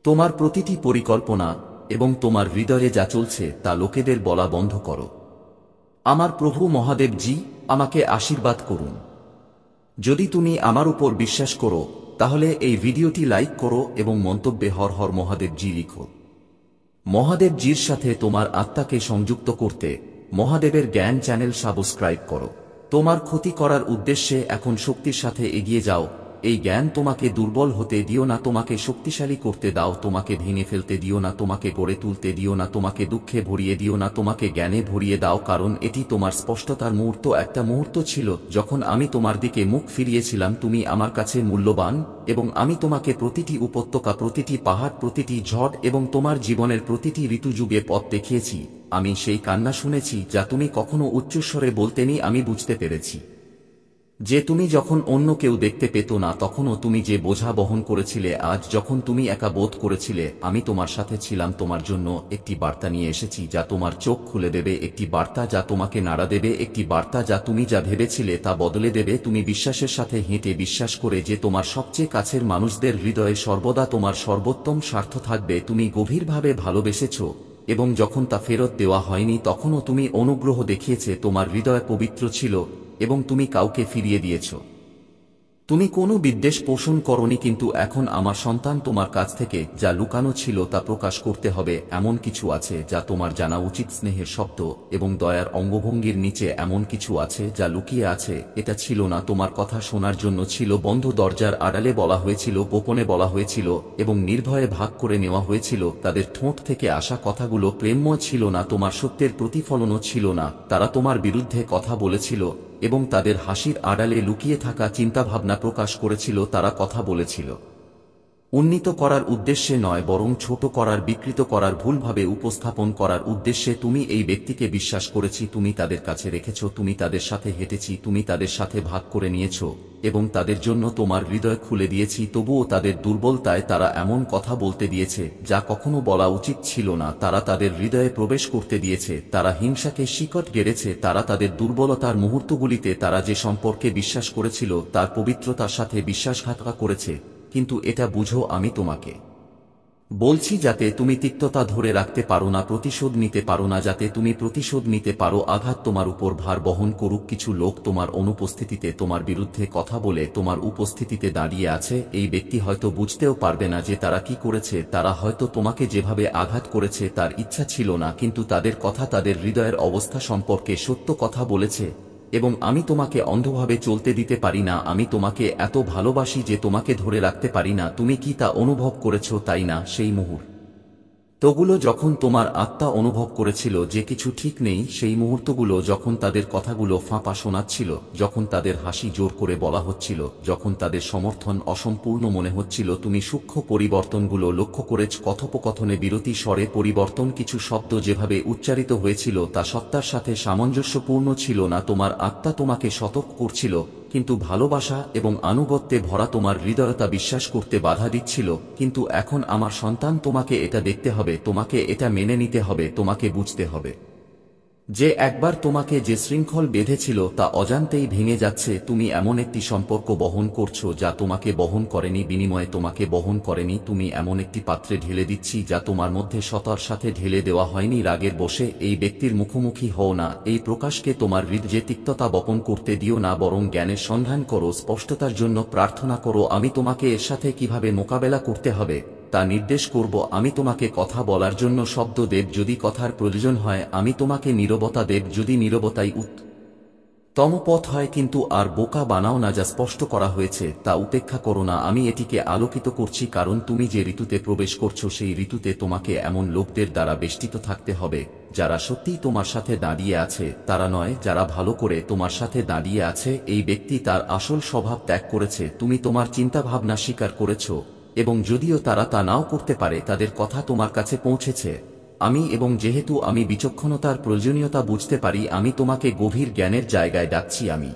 তোমার প্রতিটি পরিকল্পনা এবং তোমার হৃদয়ে যা চলছে তা লোকেদের বলা বন্ধ করো। আমার প্রভু মহাদেবজি আমাকে আশীর্বাদ করুন। যদি তুমি আমার উপর বিশ্বাস করো তাহলে এই ভিডিওটি লাইক করো এবং মন্তব্যে হর হর মহাদেবজি লিখো। মহাদেবজির সাথে তোমার আত্মাকে সংযুক্ত করতে মহাদেবের জ্ঞান চ্যানেল সাবস্ক্রাইব করো। তোমার ক্ষতি করার উদ্দেশ্যে এখন শক্তির সাথে এগিয়ে যাও। এই জ্ঞান তোমাকে দুর্বল হতে দিও না, তোমাকে শক্তিশালী করতে দাও। তোমাকে ভেঙে ফেলতে দিও না, তোমাকে গড়ে তুলতে দিও না, তোমাকে দুঃখে ভরিয়ে দিও না, তোমাকে জ্ঞানে ভরিয়ে দাও। কারণ এটি তোমার স্পষ্টতার মুহূর্ত। একটা মুহূর্ত ছিল যখন আমি তোমার দিকে মুখ ফিরিয়েছিলাম। তুমি আমার কাছে মূল্যবান এবং আমি তোমাকে প্রতিটি উপত্যকা, প্রতিটি পাহাড়, প্রতিটি ঝড় এবং তোমার জীবনের প্রতিটি ঋতুযুগে পথ দেখিয়েছি। আমি সেই কান্না শুনেছি যা তুমি কখনো উচ্চস্বরে বলতেনি। আমি বুঝতে পেরেছি যে তুমি যখন অন্য কেউ দেখতে পেত না তখনও তুমি যে বোঝা বহন করেছিলে। আজ যখন তুমি একা বোধ করেছিলে আমি তোমার সাথে ছিলাম। তোমার জন্য একটি বার্তা নিয়ে এসেছি যা তোমার চোখ খুলে দেবে, একটি বার্তা যা তোমাকে নাড়া দেবে, একটি বার্তা যা তুমি যা ভেবেছিলে তা বদলে দেবে। তুমি বিশ্বাসের সাথে হেঁটে বিশ্বাস করে যে তোমার সবচেয়ে কাছের মানুষদের হৃদয়ে সর্বদা তোমার সর্বোত্তম স্বার্থ থাকবে। তুমি গভীরভাবে ভালোবেসেছ এবং যখন তা ফেরত দেওয়া হয়নি তখনও তুমি অনুগ্রহ দেখিয়েছে। তোমার হৃদয় পবিত্র ছিল এবং তুমি কাউকে ফিরিয়ে দিয়েছ। তুমি কোনো বিদ্বেষ পোষণ করনি, কিন্তু এখন আমার সন্তান তোমার কাছ থেকে যা লুকানো ছিল তা প্রকাশ করতে হবে। এমন কিছু আছে যা তোমার জানা উচিত। স্নেহের শব্দ এবং দয়ার অঙ্গভঙ্গির নিচে এমন কিছু আছে যা লুকিয়ে আছে। এটা ছিল না তোমার কথা শোনার জন্য, ছিল বন্ধ দরজার আড়ালে বলা হয়েছিল, গোপনে বলা হয়েছিল এবং নির্ভয়ে ভাগ করে নেওয়া হয়েছিল। তাদের ঠোঁট থেকে আসা কথাগুলো প্রেমময় ছিল না, তোমার সত্যের প্রতিফলনও ছিল না। তারা তোমার বিরুদ্ধে কথা বলেছিল এবং তাদের হাসির আড়ালে লুকিয়ে থাকা চিন্তাভাবনা প্রকাশ করেছিল। তারা কথা বলেছিল উন্নীত করার উদ্দেশ্যে নয়, বরং ছোট করার, বিকৃত করার, ভুলভাবে উপস্থাপন করার উদ্দেশ্যে। তুমি এই ব্যক্তিকে বিশ্বাস করেছি, তুমি তাদের কাছে রেখেছ, তুমি তাদের সাথে হেঁটেছি, তুমি তাদের সাথে ভাগ করে নিয়েছ এবং তাদের জন্য তোমার হৃদয় খুলে দিয়েছি। তবুও তাদের দুর্বলতায় তারা এমন কথা বলতে দিয়েছে যা কখনো বলা উচিত ছিল না। তারা তাদের হৃদয়ে প্রবেশ করতে দিয়েছে, তারা হিংসাকে শিকট গেড়েছে। তারা তাদের দুর্বলতার মুহূর্তগুলিতে তারা যে সম্পর্কে বিশ্বাস করেছিল তার পবিত্রতার সাথে বিশ্বাসঘাতকতা করেছে। কিন্তু এটা বুঝো, আমি তোমাকে বলছি যাতে তুমি তিক্ততা ধরে রাখতে পারো না, প্রতিশোধ নিতে পারো না, যাতে তুমি প্রতিশোধ নিতে পারো। আঘাত তোমার উপর ভার বহন করুক। কিছু লোক তোমার অনুপস্থিতিতে তোমার বিরুদ্ধে কথা বলে তোমার উপস্থিতিতে দাঁড়িয়ে আছে। এই ব্যক্তি হয়তো বুঝতেও পারবে না যে তারা কি করেছে। তারা হয়তো তোমাকে যেভাবে আঘাত করেছে তার ইচ্ছা ছিল না, কিন্তু তাদের কথা তাদের হৃদয়ের অবস্থা সম্পর্কে সত্য কথা বলেছে। এবং আমি তোমাকে অন্ধভাবে চলতে দিতে পারি না। আমি তোমাকে এত ভালোবাসি যে তোমাকে ধরে রাখতে পারি না। তুমি কি তা অনুভব করেছ, তাই না? সেই মুহূর্তগুলো যখন তোমার আত্মা অনুভব করেছিল যে কিছু ঠিক নেই, সেই মুহূর্তগুলো যখন তাদের কথাগুলো ফাঁপা শোনাচ্ছিল, যখন তাদের হাসি জোর করে বলা হচ্ছিল, যখন তাদের সমর্থন অসম্পূর্ণ মনে হচ্ছিল। তুমি সূক্ষ্ম পরিবর্তনগুলো লক্ষ্য করেছ। কথোপকথনে বিরতি, স্বরে পরিবর্তন, কিছু শব্দ যেভাবে উচ্চারিত হয়েছিল তা সত্তার সাথে সামঞ্জস্যপূর্ণ ছিল না। তোমার আত্মা তোমাকে সতর্ক করছিল, কিন্তু ভালোবাসা এবং আনুগত্যে ভরা তোমার হৃদয়তা বিশ্বাস করতে বাধা দিচ্ছিল। কিন্তু এখন আমার সন্তান, তোমাকে এটা দেখতে হবে, তোমাকে এটা মেনে নিতে হবে, তোমাকে বুঝতে হবে যে একবার তোমাকে যে শৃঙ্খল বেঁধেছিল তা অজান্তেই ভেঙে যাচ্ছে। তুমি এমন একটি সম্পর্ক বহন করছো যা তোমাকে বহন করেনি, বিনিময়ে তোমাকে বহন করেনি। তুমি এমন একটি পাত্রে ঢেলে দিচ্ছি যা তোমার মধ্যে সতার সাথে ঢেলে দেওয়া হয়নি। রাগের বশে এই ব্যক্তির মুখোমুখি হও না। এই প্রকাশকে তোমার হৃদয়ে তিক্ততা বপন করতে দিও না, বরং জ্ঞানের সন্ধান করো, স্পষ্টতার জন্য প্রার্থনা করো। আমি তোমাকে এর সাথে কিভাবে মোকাবেলা করতে হবে তা নির্দেশ করব। আমি তোমাকে কথা বলার জন্য শব্দ দেব যদি কথার প্রয়োজন হয়, আমি তোমাকে নীরবতা দেব যদি নীরবতাই উত্তম পথ হয়। কিন্তু আর বোকা বানাও না। যা স্পষ্ট করা হয়েছে তা উপেক্ষা করো না। আমি এটিকে আলোকিত করছি, কারণ তুমি যে ঋতুতে প্রবেশ করছো সেই ঋতুতে তোমাকে এমন লোকদের দ্বারা বেষ্টিত থাকতে হবে যারা সত্যিই তোমার সাথে দাঁড়িয়ে আছে, তারা নয় যারা ভালো করে তোমার সাথে দাঁড়িয়ে আছে। এই ব্যক্তি তার আসল স্বভাব ত্যাগ করেছে। তুমি তোমার চিন্তাভাবনা স্বীকার করেছো এবং যদিও তারা তা নাও করতে পারে, তাদের কথা তোমার কাছে পৌঁছেছে। এবং যেহেতু আমি বিচক্ষণতার প্রয়োজনীয়তা বুঝতে পারি, আমি তোমাকে গভীর জ্ঞানের জায়গায় ডাকছি। আমি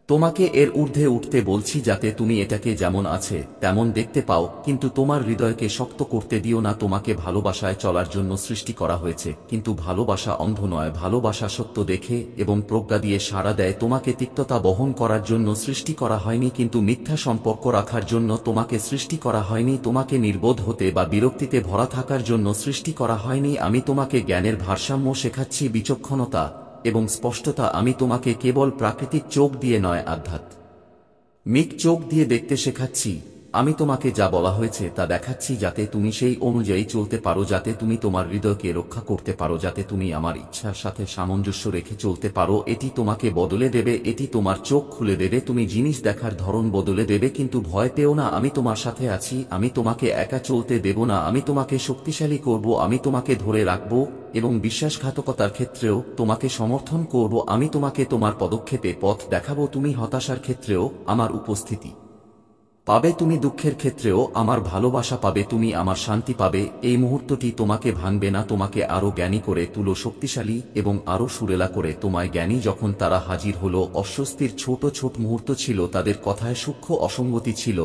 তোমাকে এর ঊর্ধ্বে উঠতে বলছি, যাতে তুমি এটাকে যেমন আছে তেমন দেখতে পাও, কিন্তু তোমার হৃদয়কে শক্ত করতে দিও না। তোমাকে ভালোবাসায় চলার জন্য সৃষ্টি করা হয়েছে, কিন্তু ভালোবাসা অন্ধ নয়। ভালোবাসা সত্য দেখে এবং প্রজ্ঞা দিয়ে সাড়া দেয়। তোমাকে তিক্ততা বহন করার জন্য সৃষ্টি করা হয়নি, কিন্তু মিথ্যা সম্পর্ক রাখার জন্য তোমাকে সৃষ্টি করা হয়নি। তোমাকে নির্বোধ হতে বা বিরক্তিতে ভরা থাকার জন্য সৃষ্টি করা হয়নি। আমি তোমাকে জ্ঞানের ভারসাম্য শেখাচ্ছি, বিচক্ষণতা এবং স্পষ্টতা। আমি তোমাকে কেবল প্রাকৃতিক চোখ দিয়ে নয়, আধ্যাত্মিক চোখ দিয়ে দেখতে শেখাচ্ছি। আমি তোমাকে যা বলা হয়েছে তা দেখাচ্ছি, যাতে তুমি সেই অনুযায়ী চলতে পারো, যাতে তুমি তোমার হৃদয়কে রক্ষা করতে পারো, যাতে তুমি আমার ইচ্ছার সাথে সামঞ্জস্য রেখে চলতে পারো। এটি তোমাকে বদলে দেবে, এটি তোমার চোখ খুলে দেবে, তুমি জিনিস দেখার ধরন বদলে দেবে। কিন্তু ভয় পেও না, আমি তোমার সাথে আছি। আমি তোমাকে একা চলতে দেব না, আমি তোমাকে শক্তিশালী করব। আমি তোমাকে ধরে রাখব এবং বিশ্বাসঘাতকতার ক্ষেত্রেও তোমাকে সমর্থন করব। আমি তোমাকে তোমার পদক্ষেপে পথ দেখাবো। তুমি হতাশার ক্ষেত্রেও আমার উপস্থিতি পাবে, তুমি দুঃখের ক্ষেত্রেও আমার ভালোবাসা পাবে, তুমি আমার শান্তি পাবে। এই মুহূর্তটি তোমাকে ভাঙবে না, তোমাকে আরো জ্ঞানী করে তুলো, শক্তিশালী এবং আরো সুরেলা করে তোমায় জ্ঞানী। যখন তারা হাজির হলো, অস্বস্তির ছোট ছোট মুহূর্ত ছিল, তাদের কথায় সূক্ষ্ম অসঙ্গতি ছিল,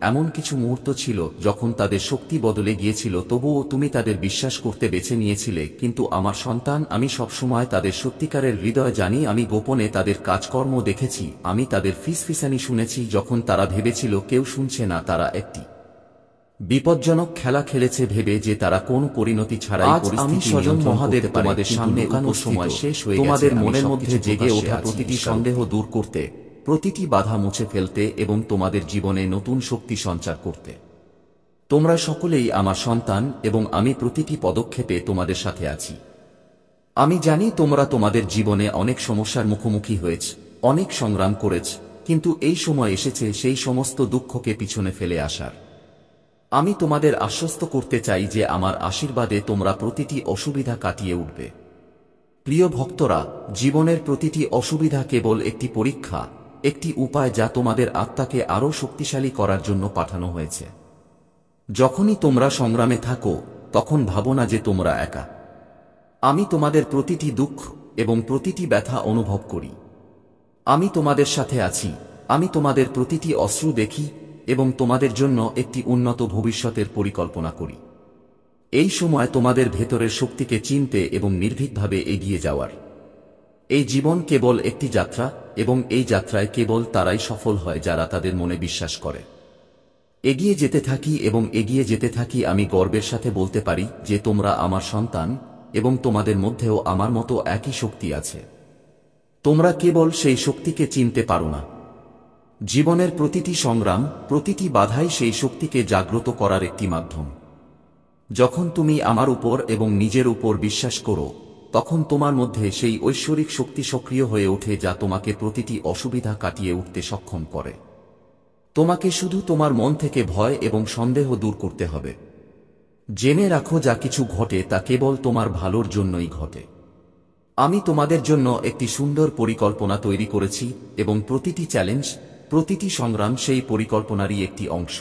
এমন কিছু মুহূর্ত ছিল যখন তাদের শক্তি বদলে গিয়েছিল, তবুও তুমি তাদের বিশ্বাস করতে বেছে নিয়েছিলে। কিন্তু আমার সন্তান, আমি সবসময় তাদের সত্যিকারের হৃদয় জানি। আমি গোপনে তাদের কাজকর্ম দেখেছি, আমি তাদের ফিসফিসানি শুনেছি যখন তারা ভেবেছিল কেউ শুনছে না। তারা একটি বিপজ্জনক খেলা খেলেছে, ভেবে যে তারা কোন পরিণতি ছাড়াই আমি স্বজন মহাদেব তোমাদের সামনে উপস্থিত। সময় শেষ হয়ে গেছে। তোমাদের মনের মধ্যে জেগে ওঠা প্রতিটি সন্দেহ দূর করতে, প্রতিটি বাধা মুছে ফেলতে এবং তোমাদের জীবনে নতুন শক্তি সঞ্চার করতে। তোমরা সকলেই আমার সন্তান এবং আমি প্রতিটি পদক্ষেপে তোমাদের সাথে আছি। আমি জানি তোমরা তোমাদের জীবনে অনেক সমস্যার মুখোমুখি হয়েছ, অনেক সংগ্রাম করেছ, কিন্তু এই সময় এসেছে সেই সমস্ত দুঃখকে পিছনে ফেলে আসার। আমি তোমাদের আশ্বস্ত করতে চাই যে আমার আশীর্বাদে তোমরা প্রতিটি অসুবিধা কাটিয়ে উঠবে। প্রিয় ভক্তরা, জীবনের প্রতিটি অসুবিধা কেবল একটি পরীক্ষা, একটি উপায় যা তোমাদের আত্মাকে আরও শক্তিশালী করার জন্য পাঠানো হয়েছে। যখনই তোমরা সংগ্রামে থাকো, তখন ভাবো না যে তোমরা একা। আমি তোমাদের প্রতিটি দুঃখ এবং প্রতিটি ব্যথা অনুভব করি। আমি তোমাদের সাথে আছি। আমি তোমাদের প্রতিটি অশ্রু দেখি এবং তোমাদের জন্য একটি উন্নত ভবিষ্যতের পরিকল্পনা করি। এই সময় তোমাদের ভেতরের শক্তিকে চিনতে এবং নির্ভীকভাবে এগিয়ে যাওয়ার। এই জীবন কেবল একটি যাত্রা, এবং এই যাত্রায় কেবল তারাই সফল হয় যারা তাদের মনে বিশ্বাস করে। এগিয়ে যেতে থাকি এবং এগিয়ে যেতে থাকি। আমি গর্বের সাথে বলতে পারি যে তোমরা আমার সন্তান এবং তোমাদের মধ্যেও আমার মতো একই শক্তি আছে। তোমরা কেবল সেই শক্তিকে চিনতে পারো না। জীবনের প্রতিটি সংগ্রাম, প্রতিটি বাধাই সেই শক্তিকে জাগ্রত করার একটি মাধ্যম। যখন তুমি আমার উপর এবং নিজের উপর বিশ্বাস করো, তখন তোমার মধ্যে সেই ঐশ্বরিক শক্তি সক্রিয় হয়ে ওঠে যা তোমাকে প্রতিটি অসুবিধা কাটিয়ে উঠতে সক্ষম করে। তোমাকে শুধু তোমার মন থেকে ভয় এবং সন্দেহ দূর করতে হবে। জেনে রাখো, যা কিছু ঘটে তা কেবল তোমার ভালোর জন্যই ঘটে। আমি তোমাদের জন্য একটি সুন্দর পরিকল্পনা তৈরি করেছি এবং প্রতিটি চ্যালেঞ্জ, প্রতিটি সংগ্রাম সেই পরিকল্পনারই একটি অংশ।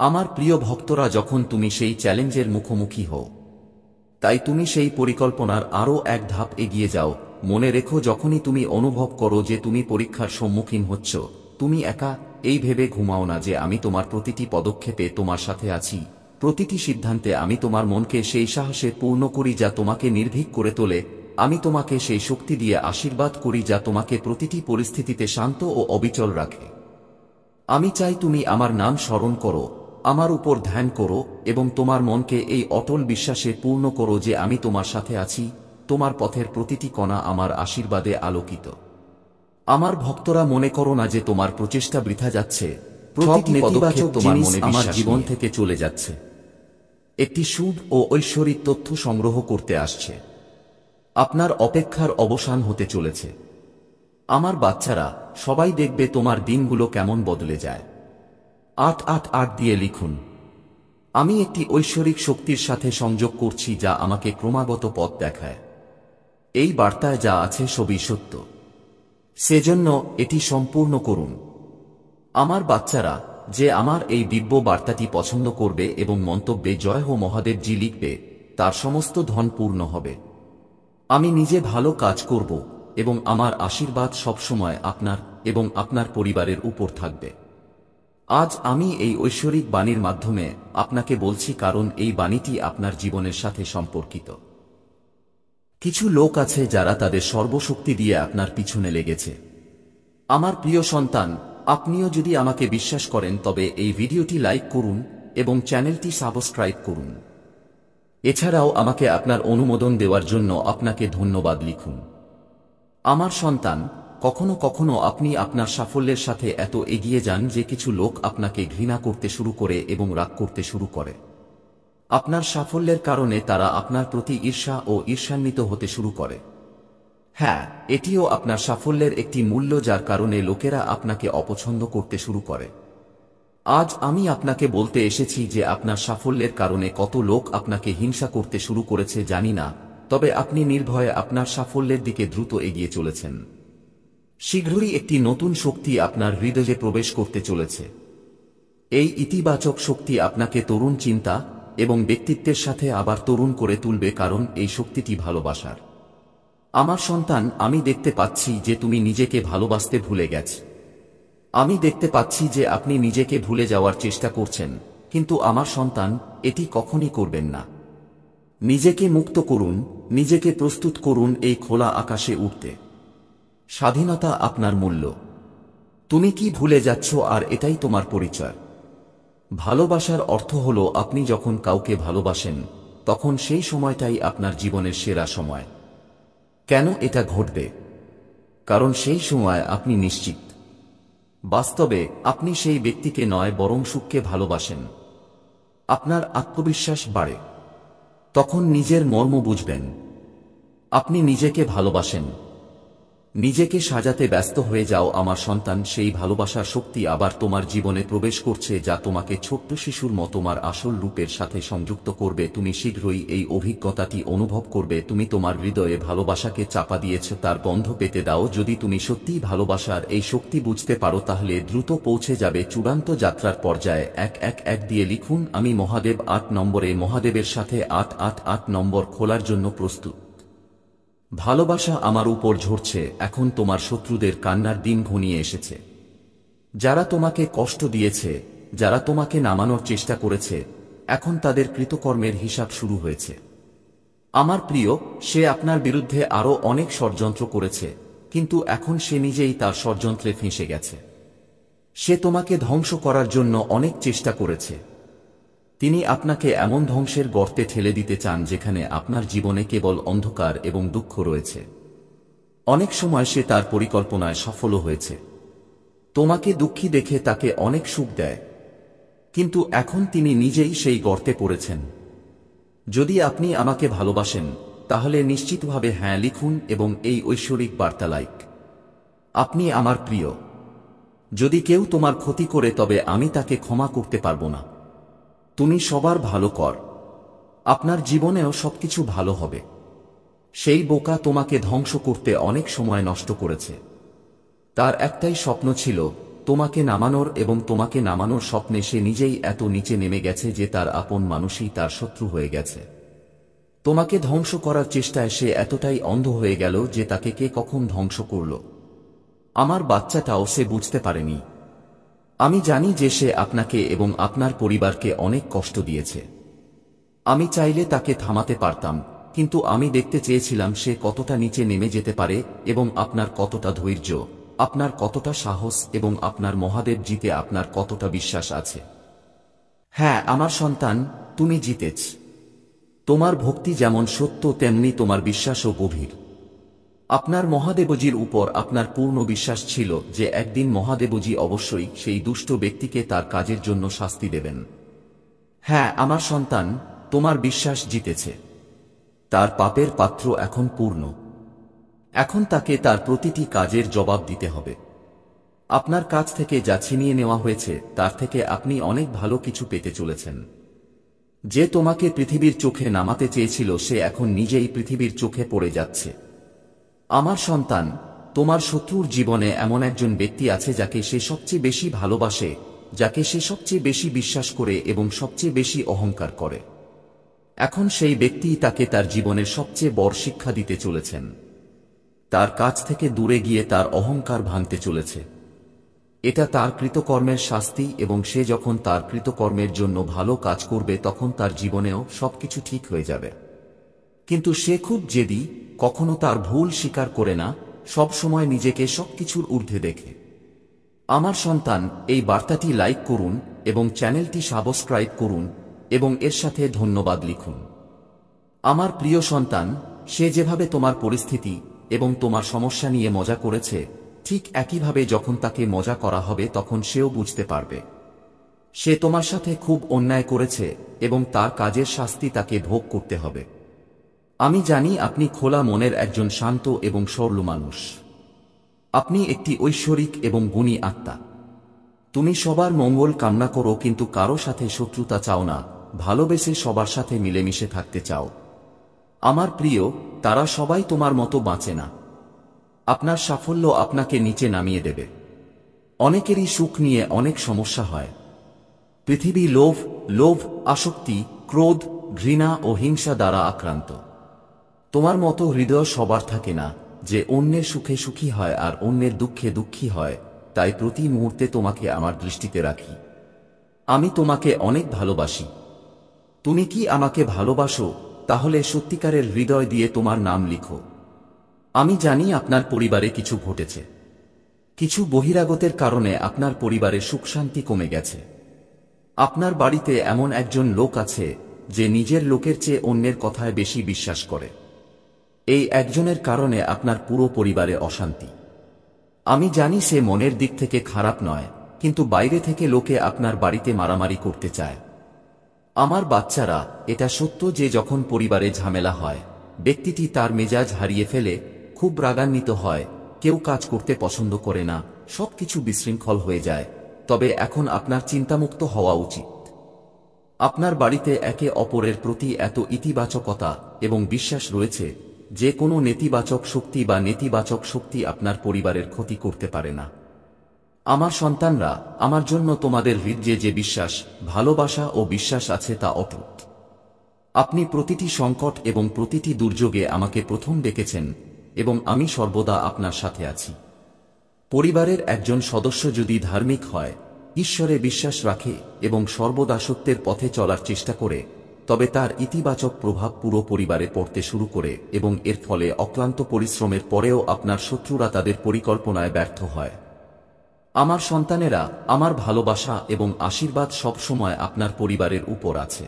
আমার প্রিয় ভক্তরা, যখন তুমি সেই চ্যালেঞ্জের মুখোমুখি হও, তাই তুমি সেই পরিকল্পনার আরও এক ধাপ এগিয়ে যাও। মনে রেখো, যখনই তুমি অনুভব করো যে তুমি পরীক্ষার সম্মুখীন হচ্ছ, তুমি একা, এই ভেবে ঘুমাও না যে আমি তোমার প্রতিটি পদক্ষেপে তোমার সাথে আছি। প্রতিটি সিদ্ধান্তে আমি তোমার মনকে সেই সাহসে পূর্ণ করি যা তোমাকে নির্ভীক করে তোলে। আমি তোমাকে সেই শক্তি দিয়ে আশীর্বাদ করি যা তোমাকে প্রতিটি পরিস্থিতিতে শান্ত ও অবিচল রাখে। আমি চাই তুমি আমার নাম স্মরণ করো, আমার উপর ধ্যান করো এবং তোমার মনকে এই অটল বিশ্বাসে পূর্ণ করো যে আমি তোমার সাথে আছি। তোমার পথের প্রতিটি কণা আমার আশীর্বাদে আলোকিত। আমার ভক্তরা, মনে করো না যে তোমার প্রচেষ্টা বৃথা যাচ্ছে। প্রতিটি নেতিবাচক জিনিস আমার জীবন থেকে চলে যাচ্ছে, একটি শুভ ও ঐশ্বরিক তথ্য সংগ্রহ করতে আসছে। আপনার অপেক্ষার অবসান হতে চলেছে। আমার বাচ্চারা, সবাই দেখবে তোমার দিনগুলো কেমন বদলে যায়। 888 দিয়ে লিখুন। আমি একটি ঐশ্বরিক শক্তির সাথে সংযোগ করছি যা আমাকে ক্রমাগত পথ দেখায়। এই বার্তায় যা আছে সবই সত্য, সেজন্য এটি সম্পূর্ণ করুন। আমার বাচ্চারা, যে আমার এই দিব্য বার্তাটি পছন্দ করবে এবং মন্তব্যে জয় হো মহাদেবজি লিখবে, তার সমস্ত ধন পূর্ণ হবে। আমি নিজে ভালো কাজ করব এবং আমার আশীর্বাদ সবসময় আপনার এবং আপনার পরিবারের উপর থাকবে। আজ আমি এই ঐশ্বরিক বাণীর মাধ্যমে আপনাকে বলছি, কারণ এই বাণীটি আপনার জীবনের সাথে সম্পর্কিত। কিছু লোক আছে যারা তাদের সর্বশক্তি দিয়ে আপনার পিছনে লেগেছে। আমার প্রিয় সন্তান, আপনিও যদি আমাকে বিশ্বাস করেন তবে এই ভিডিওটি লাইক করুন এবং চ্যানেলটি সাবস্ক্রাইব করুন। এছাড়াও আমাকে আপনার অনুমোদন দেওয়ার জন্য আপনাকে ধন্যবাদ লিখুন। আমার সন্তান, কখনো কখনো আপনি আপনার সাফল্যের সাথে এত এগিয়ে যান যে কিছু লোক আপনাকে ঘৃণা করতে শুরু করে এবং রাগ করতে শুরু করে। আপনার সাফল্যের কারণে তারা আপনার প্রতি ঈর্ষা ও ঈর্ষান্বিত হতে শুরু করে। হ্যাঁ, এটিও আপনার সাফল্যের একটি মূল্য, যার কারণে লোকেরা আপনাকে অপছন্দ করতে শুরু করে। আজ আমি আপনাকে বলতে এসেছি যে আপনার সাফল্যের কারণে কত লোক আপনাকে হিংসা করতে শুরু করেছে জানি না, তবে আপনি নির্ভয়ে আপনার সাফল্যের দিকে দ্রুত এগিয়ে চলেছেন। শীঘ্রই একটি নতুন শক্তি আপনার হৃদয়ে প্রবেশ করতে চলেছে। এই ইতিবাচক শক্তি আপনাকে তরুণ চিন্তা এবং ব্যক্তিত্বের সাথে আবার তরুণ করে তুলবে, কারণ এই শক্তিটি ভালোবাসার। আমার সন্তান, আমি দেখতে পাচ্ছি যে তুমি নিজেকে ভালোবাসতে ভুলে গেছ। আমি দেখতে পাচ্ছি যে আপনি নিজেকে ভুলে যাওয়ার চেষ্টা করছেন, কিন্তু আমার সন্তান, এটি কখনই করবেন না। নিজেকে মুক্ত করুন, নিজেকে প্রস্তুত করুন এই খোলা আকাশে উঠতে। স্বাধীনতা আপনার মূল্য। তুমি কি ভুলে যাচ্ছ? আর এটাই তোমার পরিচয়। ভালোবাসার অর্থ হল আপনি যখন কাউকে ভালোবাসেন তখন সেই সময়টাই আপনার জীবনের সেরা সময়। কেন এটা ঘটবে? কারণ সেই সময় আপনি নিশ্চিত। বাস্তবে আপনি সেই ব্যক্তিকে নয় বরং সুখকে ভালোবাসেন। আপনার আত্মবিশ্বাস বাড়ে। তখন নিজের মর্ম বুঝবেন। আপনি নিজেকে ভালোবাসেন। নিজেকে সাজাতে ব্যস্ত হয়ে যাও আমার সন্তান। সেই ভালোবাসার শক্তি আবার তোমার জীবনে প্রবেশ করছে, যা তোমাকে ছোট্ট শিশুর মতো তোমার আসল রূপের সাথে সংযুক্ত করবে। তুমি শীঘ্রই এই অভিজ্ঞতাটি অনুভব করবে। তুমি তোমার হৃদয়ে ভালোবাসাকে চাপা দিয়েছ, তার গন্ধ পেতে দাও। যদি তুমি সত্যিই ভালোবাসার এই শক্তি বুঝতে পারো তাহলে দ্রুত পৌঁছে যাবে চূড়ান্ত যাত্রার পর্যায়ে। 111 দিয়ে লিখুন, আমি মহাদেব 8 নম্বরে মহাদেবের সাথে 888 নম্বর খোলার জন্য প্রস্তুত। ভালোবাসা আমার উপর ঝরছে। এখন তোমার শত্রুদের কান্নার দিন ঘনিয়ে এসেছে। যারা তোমাকে কষ্ট দিয়েছে, যারা তোমাকে নামানোর চেষ্টা করেছে, এখন তাদের কৃতকর্মের হিসাব শুরু হয়েছে। আমার প্রিয়, সে আপনার বিরুদ্ধে আরো অনেক ষড়যন্ত্র করেছে, কিন্তু এখন সে নিজেই তার ষড়যন্ত্রে ফেঁসে গেছে। সে তোমাকে ধ্বংস করার জন্য অনেক চেষ্টা করেছে। তিনি আপনাকে এমন ধ্বংসের গর্তে ঠেলে দিতে চান যেখানে আপনার জীবনে কেবল অন্ধকার এবং দুঃখ রয়েছে। অনেক সময় সে তার পরিকল্পনায় সফল হয়েছে। তোমাকে দুঃখী দেখে তাকে অনেক সুখ দেয়, কিন্তু এখন তিনি নিজেই সেই গর্তে পড়েছেন। যদি আপনি আমাকে ভালোবাসেন তাহলে নিশ্চিতভাবে হ্যাঁ লিখুন এবং এই ঐশ্বরিক বার্তা লাইক। আপনি আমার প্রিয়। যদি কেউ তোমার ক্ষতি করে তবে আমি তাকে ক্ষমা করতে পারবো না। তুমি সবার ভালো কর। আপনার জীবনেও সবকিছু ভালো হবে। সেই বোকা তোমাকে ধ্বংস করতে অনেক সময় নষ্ট করেছে। তার একটাই স্বপ্ন ছিল তোমাকে নামানোর, এবং তোমাকে নামানোর স্বপ্নে সে নিজেই এত নিচে নেমে গেছে যে তার আপন মানুষই তার শত্রু হয়ে গেছে। তোমাকে ধ্বংস করার চেষ্টায় সে এতটাই অন্ধ হয়ে গেল যে তাকে কে কখন ধ্বংস করল আমার বাচ্চাটাও সে বুঝতে পারেনি। আমি জানি যে সে আপনাকে এবং আপনার পরিবারকে অনেক কষ্ট দিয়েছে। আমি চাইলে তাকে থামাতে পারতাম, কিন্তু আমি দেখতে চেয়েছিলাম সে কতটা নিচে নেমে যেতে পারে এবং আপনার কতটা ধৈর্য, আপনার কতটা সাহস এবং আপনার মহাদেব জিতে আপনার কতটা বিশ্বাস আছে। হ্যাঁ আমার সন্তান, তুমি জিতেছ। তোমার ভক্তি যেমন সত্য তেমনি তোমার বিশ্বাসও গভীর। আপনার মহাদেবজির উপর আপনার পূর্ণ বিশ্বাস ছিল যে একদিন মহাদেবজি অবশ্যই সেই দুষ্ট ব্যক্তিকে তার কাজের জন্য শাস্তি দেবেন। হ্যাঁ আমার সন্তান, তোমার বিশ্বাস জিতেছে। তার পাপের পাত্র এখন পূর্ণ। এখন তাকে তার প্রতিটি কাজের জবাব দিতে হবে। আপনার কাছ থেকে যা ছিনিয়ে নেওয়া হয়েছে তার থেকে আপনি অনেক ভালো কিছু পেতে চলেছেন। যে তোমাকে পৃথিবীর চোখে নামাতে চেয়েছিল সে এখন নিজেই পৃথিবীর চোখে পড়ে যাচ্ছে। আমার সন্তান, তোমার শত্রুর জীবনে এমন একজন ব্যক্তি আছে যাকে সে সবচেয়ে বেশি ভালোবাসে, যাকে সে সবচেয়ে বেশি বিশ্বাস করে এবং সবচেয়ে বেশি অহংকার করে। এখন সেই ব্যক্তি তাকে তার জীবনের সবচেয়ে বড় শিক্ষা দিতে চলেছেন। তার কাছ থেকে দূরে গিয়ে তার অহংকার ভাঙতে চলেছে। এটা তার কৃতকর্মের শাস্তি, এবং সে যখন তার কৃতকর্মের জন্য ভালো কাজ করবে তখন তার জীবনেও সবকিছু ঠিক হয়ে যাবে। কিন্তু সে খুব জেদি, কখনো তার ভুল স্বীকার করে না, সব সময় নিজেকে সবকিছুর ঊর্ধ্বে দেখে। আমার সন্তান, এই বার্তাটি লাইক করুন এবং চ্যানেলটি সাবস্ক্রাইব করুন এবং এর সাথে ধন্যবাদ লিখুন। আমার প্রিয় সন্তান, সে যেভাবে তোমার পরিস্থিতি এবং তোমার সমস্যা নিয়ে মজা করেছে, ঠিক একইভাবে যখন তাকে মজা করা হবে তখন সেও বুঝতে পারবে সে তোমার সাথে খুব অন্যায় করেছে এবং তার কাজের শাস্তি তাকে ভোগ করতে হবে। আমি জানি আপনি খোলা মনের একজন শান্ত এবং সরল মানুষ। আপনি একটি ঐশ্বরিক এবং গুণী আত্মা। তুমি সবার মঙ্গল কামনা করো, কিন্তু কারো সাথে শত্রুতা চাও না, ভালোবেসে সবার সাথে মিলেমিশে থাকতে চাও। আমার প্রিয়, তারা সবাই তোমার মতো বাঁচে না। আপনার সাফল্য আপনাকে নিচে নামিয়ে দেবে। অনেকেরই সুখ নিয়ে অনেক সমস্যা হয়। পৃথিবী লোভ, আসক্তি, ক্রোধ, ঘৃণা ও হিংসা দ্বারা আক্রান্ত। তোমার মতো হৃদয় সবার থাকে না, যে অন্যের সুখে সুখী হয় আর অন্যের দুঃখে দুঃখী হয়। তাই প্রতি মুহূর্তে তোমাকে আমার দৃষ্টিতে রাখি। আমি তোমাকে অনেক ভালোবাসি। তুমি কি আমাকে ভালোবাসো? তাহলে সত্যিকারের হৃদয় দিয়ে তোমার নাম লিখো। আমি জানি আপনার পরিবারে কিছু ঘটেছে। কিছু বহিরাগতের কারণে আপনার পরিবারে সুখ শান্তি কমে গেছে। আপনার বাড়িতে এমন একজন লোক আছে যে নিজের লোকের চেয়ে অন্যের কথায় বেশি বিশ্বাস করে। এই একজনের কারণে আপনার পুরো পরিবারে অশান্তি। আমি জানি সে মনের দিক থেকে খারাপ নয়, কিন্তু বাইরে থেকে লোকে আপনার বাড়িতে মারামারি করতে চায়। আমার বাচ্চারা, এটা সত্য যে যখন পরিবারে ঝামেলা হয়, ব্যক্তিটি তার মেজাজ হারিয়ে ফেলে, খুব রাগান্বিত হয়, কেউ কাজ করতে পছন্দ করে না, সবকিছু বিশৃঙ্খল হয়ে যায়। তবে এখন আপনার চিন্তামুক্ত হওয়া উচিত। আপনার বাড়িতে একে অপরের প্রতি এত ইতিবাচকতা এবং বিশ্বাস রয়েছে যে কোনো নেতিবাচক শক্তি বা নেতিবাচক শক্তি আপনার পরিবারের ক্ষতি করতে পারে না। আমার সন্তানরা, আমার জন্য তোমাদের হৃদয়ে যে বিশ্বাস, ভালোবাসা ও বিশ্বাস আছে তা অটুট। আপনি প্রতিটি সংকট এবং প্রতিটি দুর্যোগে আমাকে প্রথম ডেকেছেন এবং আমি সর্বদা আপনার সাথে আছি। পরিবারের একজন সদস্য যদি ধার্মিক হয়, ঈশ্বরে বিশ্বাস রাখে এবং সর্বদা সত্যের পথে চলার চেষ্টা করে, তবে তার ইতিবাচক প্রভাব পুরো পরিবারে পড়তে শুরু করে এবং এর ফলে অক্লান্ত পরিশ্রমের পরেও আপনার শত্রুরা তাদের পরিকল্পনায় ব্যর্থ হয়। আমার সন্তানেরা, আমার ভালোবাসা এবং আশীর্বাদ সব সময় আপনার পরিবারের উপর আছে।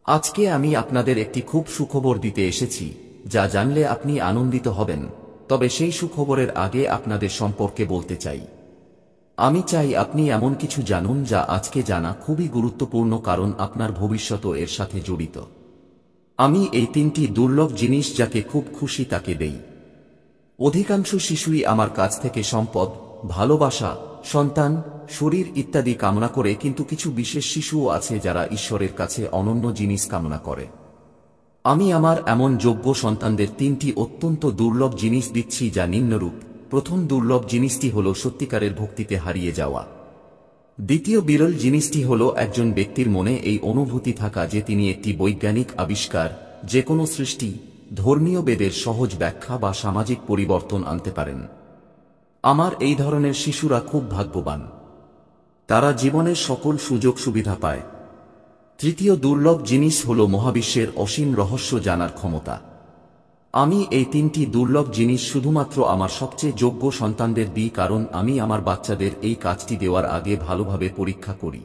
আজকে আমি আপনাদের একটি খুব সুখবর দিতে এসেছি, যা জানলে আপনি আনন্দিত হবেন। তবে সেই সুখবরের আগে আপনাদের সম্পর্কে বলতে চাই। আমি চাই আপনি এমন কিছু জানুন যা আজকে জানা খুবই গুরুত্বপূর্ণ, কারণ আপনার ভবিষ্যৎও এর সাথে জড়িত। আমি এই তিনটি দুর্লভ জিনিস যাকে খুব খুশি তাকে দেই। অধিকাংশ শিশুই আমার কাছ থেকে সম্পদ, ভালোবাসা, সন্তান, শরীর ইত্যাদি কামনা করে, কিন্তু কিছু বিশেষ শিশুও আছে যারা ঈশ্বরের কাছে অনন্য জিনিস কামনা করে। আমি আমার এমন যোগ্য সন্তানদের তিনটি অত্যন্ত দুর্লভ জিনিস দিচ্ছি, যা নিম্নরূপ। প্রথম দুর্লভ জিনিসটি হল সত্যিকারের ভক্তিতে হারিয়ে যাওয়া। দ্বিতীয় বিরল জিনিসটি হল একজন ব্যক্তির মনে এই অনুভূতি থাকা যে তিনি একটি বৈজ্ঞানিক আবিষ্কার, যে কোনো সৃষ্টি, ধর্মীয় বেদের সহজ ব্যাখ্যা বা সামাজিক পরিবর্তন আনতে পারেন। আমার এই ধরনের শিশুরা খুব ভাগ্যবান। তারা জীবনের সকল সুযোগ সুবিধা পায়। তৃতীয় দুর্লভ জিনিস হল মহাবিশ্বের অসীম রহস্য জানার ক্ষমতা। আমি এই তিনটি দুর্লভ জিনিস শুধুমাত্র আমার সবচেয়ে যোগ্য সন্তানদের দিই, কারণ আমি আমার বাচ্চাদের এই কাজটি দেওয়ার আগে ভালোভাবে পরীক্ষা করি।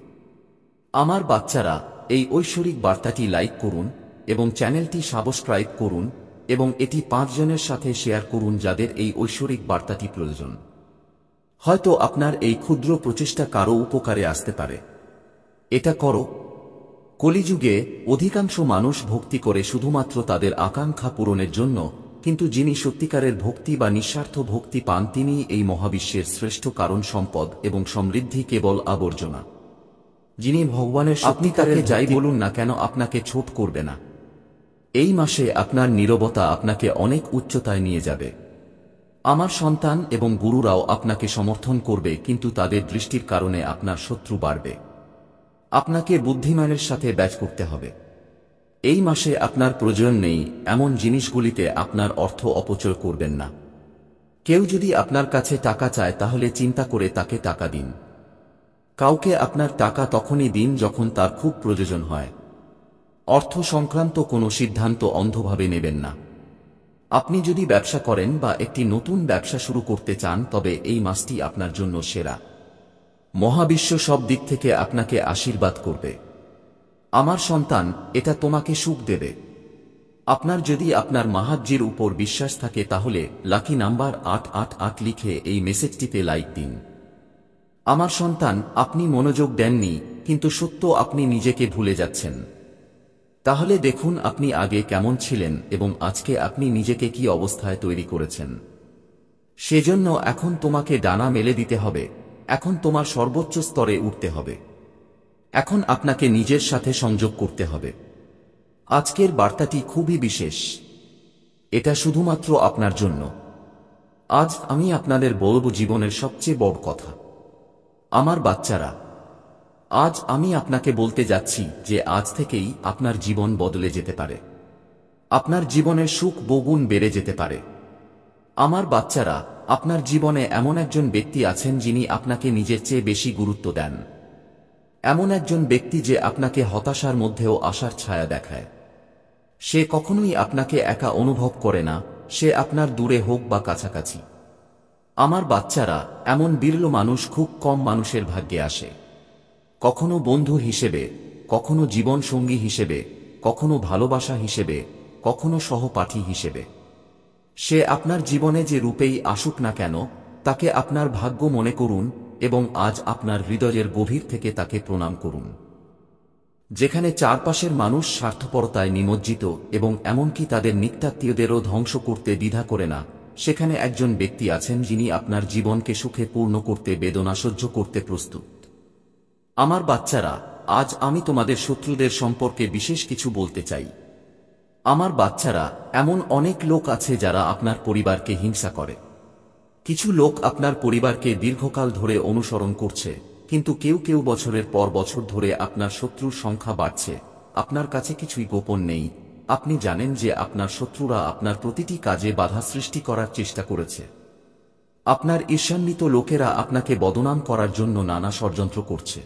আমার বাচ্চারা, এই ঐশ্বরিক বার্তাটি লাইক করুন এবং চ্যানেলটি সাবস্ক্রাইব করুন এবং এটি 5 জনের সাথে শেয়ার করুন যাদের এই ঐশ্বরিক বার্তাটি প্রয়োজন। হয়তো আপনার এই ক্ষুদ্র প্রচেষ্টা কারো উপকারে আসতে পারে। এটা করো। কলিযুগে অধিকাংশ মানুষ ভক্তি করে শুধুমাত্র তাদের আকাঙ্ক্ষা পূরণের জন্য, কিন্তু যিনি সত্যিকারের ভক্তি বা নিঃস্বার্থ ভক্তি পান তিনি এই মহাবিশ্বের শ্রেষ্ঠ কারণ। সম্পদ এবং সমৃদ্ধি কেবল আবর্জনা। যিনি ভগবানের সত্যিকারের যাই বলুন না কেন আপনাকে ছোট করবে না। এই মাসে আপনার নীরবতা আপনাকে অনেক উচ্চতায় নিয়ে যাবে। আমার সন্তান এবং গুরুরাও আপনাকে সমর্থন করবে, কিন্তু তাদের দৃষ্টির কারণে আপনার শত্রু বাড়বে। আপনাকে বুদ্ধিমানের সাথে ব্যাচ করতে হবে। এই মাসে আপনার প্রয়োজন নেই এমন জিনিসগুলিতে আপনার অর্থ অপচয় করবেন না। কেউ যদি আপনার কাছে টাকা চায় তাহলে চিন্তা করে তাকে টাকা দিন। কাউকে আপনার টাকা তখনই দিন যখন তার খুব প্রয়োজন হয়। অর্থ সংক্রান্ত কোনো সিদ্ধান্ত অন্ধভাবে নেবেন না। আপনি যদি ব্যবসা করেন বা একটি নতুন ব্যবসা শুরু করতে চান তবে এই মাসটি আপনার জন্য সেরা। মহাবিশ্ব সব দিক থেকে আপনাকে আশীর্বাদ করবে। আমার সন্তান, এটা তোমাকে সুখ দেবে। আপনার যদি আপনার মাহাজ্জির উপর বিশ্বাস থাকে তাহলে লাকি নাম্বার 888 লিখে এই মেসেজটিতে লাইক দিন। আমার সন্তান, আপনি মনোযোগ দেননি, কিন্তু সত্য আপনি নিজেকে ভুলে যাচ্ছেন। তাহলে দেখুন আপনি আগে কেমন ছিলেন এবং আজকে আপনি নিজেকে কি অবস্থায় তৈরি করেছেন। সেজন্য এখন তোমাকে ডানা মেলে দিতে হবে। এখন তোমার সর্বোচ্চ স্তরে উঠতে হবে। এখন আপনাকে নিজের সাথে সংযোগ করতে হবে। আজকের বার্তাটি খুবই বিশেষ। এটা শুধুমাত্র আপনার জন্য। আজ আমি আপনাদের বলব জীবনের সবচেয়ে বড় কথা। আমার বাচ্চারা, আজ আমি আপনাকে বলতে যাচ্ছি যে আজ থেকেই আপনার জীবন বদলে যেতে পারে। আপনার জীবনের সুখ বহুগুণ বেড়ে যেতে পারে। আমার বাচ্চারা, আপনার জীবনে এমন একজন ব্যক্তি আছেন যিনি আপনাকে নিজের চেয়ে বেশি গুরুত্ব দেন। এমন একজন ব্যক্তি যে আপনাকে হতাশার মধ্যেও আশার ছায়া দেখায়। সে কখনোই আপনাকে একা অনুভব করে না, সে আপনার দূরে হোক বা কাছাকাছি। আমার বাচ্চারা, এমন বিরল মানুষ খুব কম মানুষের ভাগ্যে আসে। কখনো বন্ধু হিসেবে, কখনো জীবন সঙ্গী হিসেবে, কখনো ভালোবাসা হিসেবে, কখনো সহপাঠী হিসেবে। সে আপনার জীবনে যে রূপেই আসুক না কেন, তাকে আপনার ভাগ্য মনে করুন এবং আজ আপনার হৃদয়ের গভীর থেকে তাকে প্রণাম করুন। যেখানে চারপাশের মানুষ স্বার্থপরতায় নিমজ্জিত এবং এমনকি তাদের নিত্যাত্মীয়দেরও ধ্বংস করতে দ্বিধা করে না, সেখানে একজন ব্যক্তি আছেন যিনি আপনার জীবনকে সুখে পূর্ণ করতে বেদনা সহ্য করতে প্রস্তুত। আমার বাচ্চারা, আজ আমি তোমাদের শত্রুদের সম্পর্কে বিশেষ কিছু বলতে চাই। আমার বাচ্চারা, এমন অনেক লোক আছে যারা আপনার পরিবারকে হিংসা করে। কিছু লোক আপনার পরিবারকে দীর্ঘকাল ধরে অনুসরণ করছে, কিন্তু কেউ কেউ বছরের পর বছর ধরে আপনার শত্রুর সংখ্যা বাড়ছে। আপনার কাছে কিছুই গোপন নেই। আপনি জানেন যে আপনার শত্রুরা আপনার প্রতিটি কাজে বাধা সৃষ্টি করার চেষ্টা করেছে। আপনার ঈর্ষান্বিত লোকেরা আপনাকে বদনাম করার জন্য নানা ষড়যন্ত্র করছে।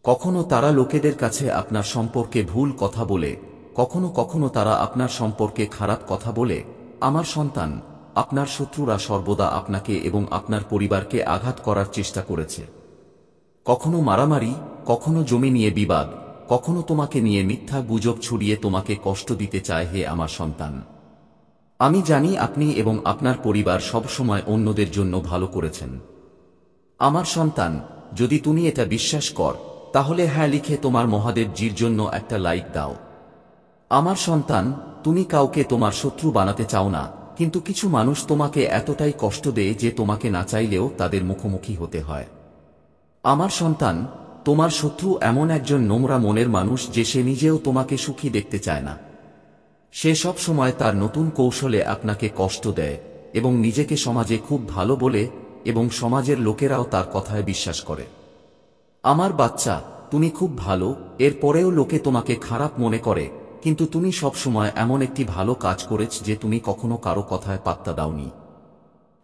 কখনো তারা লোকেদের কাছে আপনার সম্পর্কে ভুল কথা বলে, কখনো কখনো তারা আপনার সম্পর্কে খারাপ কথা বলে। আমার সন্তান, আপনার শত্রুরা সর্বদা আপনাকে এবং আপনার পরিবারকে আঘাত করার চেষ্টা করেছে। কখনো মারামারি, কখনো জমি নিয়ে বিবাদ, কখনো তোমাকে নিয়ে মিথ্যা গুজব ছড়িয়ে তোমাকে কষ্ট দিতে চায়। হে আমার সন্তান, আমি জানি আপনি এবং আপনার পরিবার সবসময় অন্যদের জন্য ভালো করেছেন। আমার সন্তান, যদি তুমি এটা বিশ্বাস কর তাহলে হ্যাঁ লিখে তোমার মহাদেব জির জন্য একটা লাইক দাও। আমার সন্তান, তুমি কাউকে তোমার শত্রু বানাতে চাও না, কিন্তু কিছু মানুষ তোমাকে এতটাই কষ্ট দেয় যে তোমাকে না চাইলেও তাদের মুখোমুখি হতে হয়। আমার সন্তান, তোমার শত্রু এমন একজন নোংরা মনের মানুষ যে সে নিজেও তোমাকে সুখী দেখতে চায় না। সে সব সময় তার নতুন কৌশলে আপনাকে কষ্ট দেয় এবং নিজেকে সমাজে খুব ভালো বলে এবং সমাজের লোকেরাও তার কথায় বিশ্বাস করে। আমার বাচ্চা, তুমি খুব ভালো, এরপরেও লোকে তোমাকে খারাপ মনে করে, কিন্তু তুমি সব সময় এমন একটি ভালো কাজ করেছ যে তুমি কখনো কারো কথায় পাত্তা দাওনি।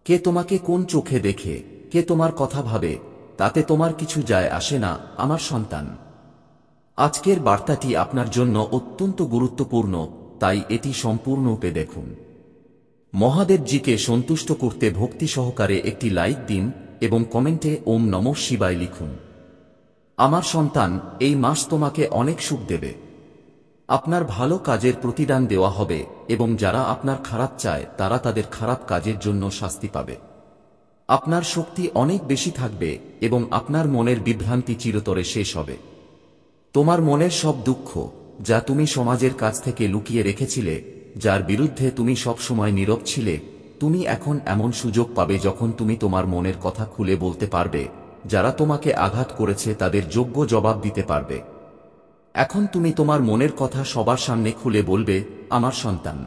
কে তোমাকে কোন চোখে দেখে, কে তোমার কথা ভাবে, তাতে তোমার কিছু যায় আসে না। আমার সন্তান, আজকের বার্তাটি আপনার জন্য অত্যন্ত গুরুত্বপূর্ণ, তাই এটি সম্পূর্ণরূপে দেখুন। মহাদেবজিকে সন্তুষ্ট করতে ভক্তি সহকারে একটি লাইক দিন এবং কমেন্টে ওম নমঃ শিবায় লিখুন। আমার সন্তান, এই মাস তোমাকে অনেক সুখ দেবে। আপনার ভালো কাজের প্রতিদান দেওয়া হবে এবং যারা আপনার খারাপ চায় তারা তাদের খারাপ কাজের জন্য শাস্তি পাবে। আপনার শক্তি অনেক বেশি থাকবে এবং আপনার মনের বিভ্রান্তি চিরতরে শেষ হবে। তোমার মনের সব দুঃখ, যা তুমি সমাজের কাছ থেকে লুকিয়ে রেখেছিলে, যার বিরুদ্ধে তুমি সব সময় নীরব ছিলে, তুমি এখন এমন সুযোগ পাবে যখন তুমি তোমার মনের কথা খুলে বলতে পারবে। যারা তোমাকে আঘাত করেছে তাদের যোগ্য জবাব দিতে পারবে। এখন তুমি তোমার মনের কথা সবার সামনে খুলে বলবে। আমার সন্তান,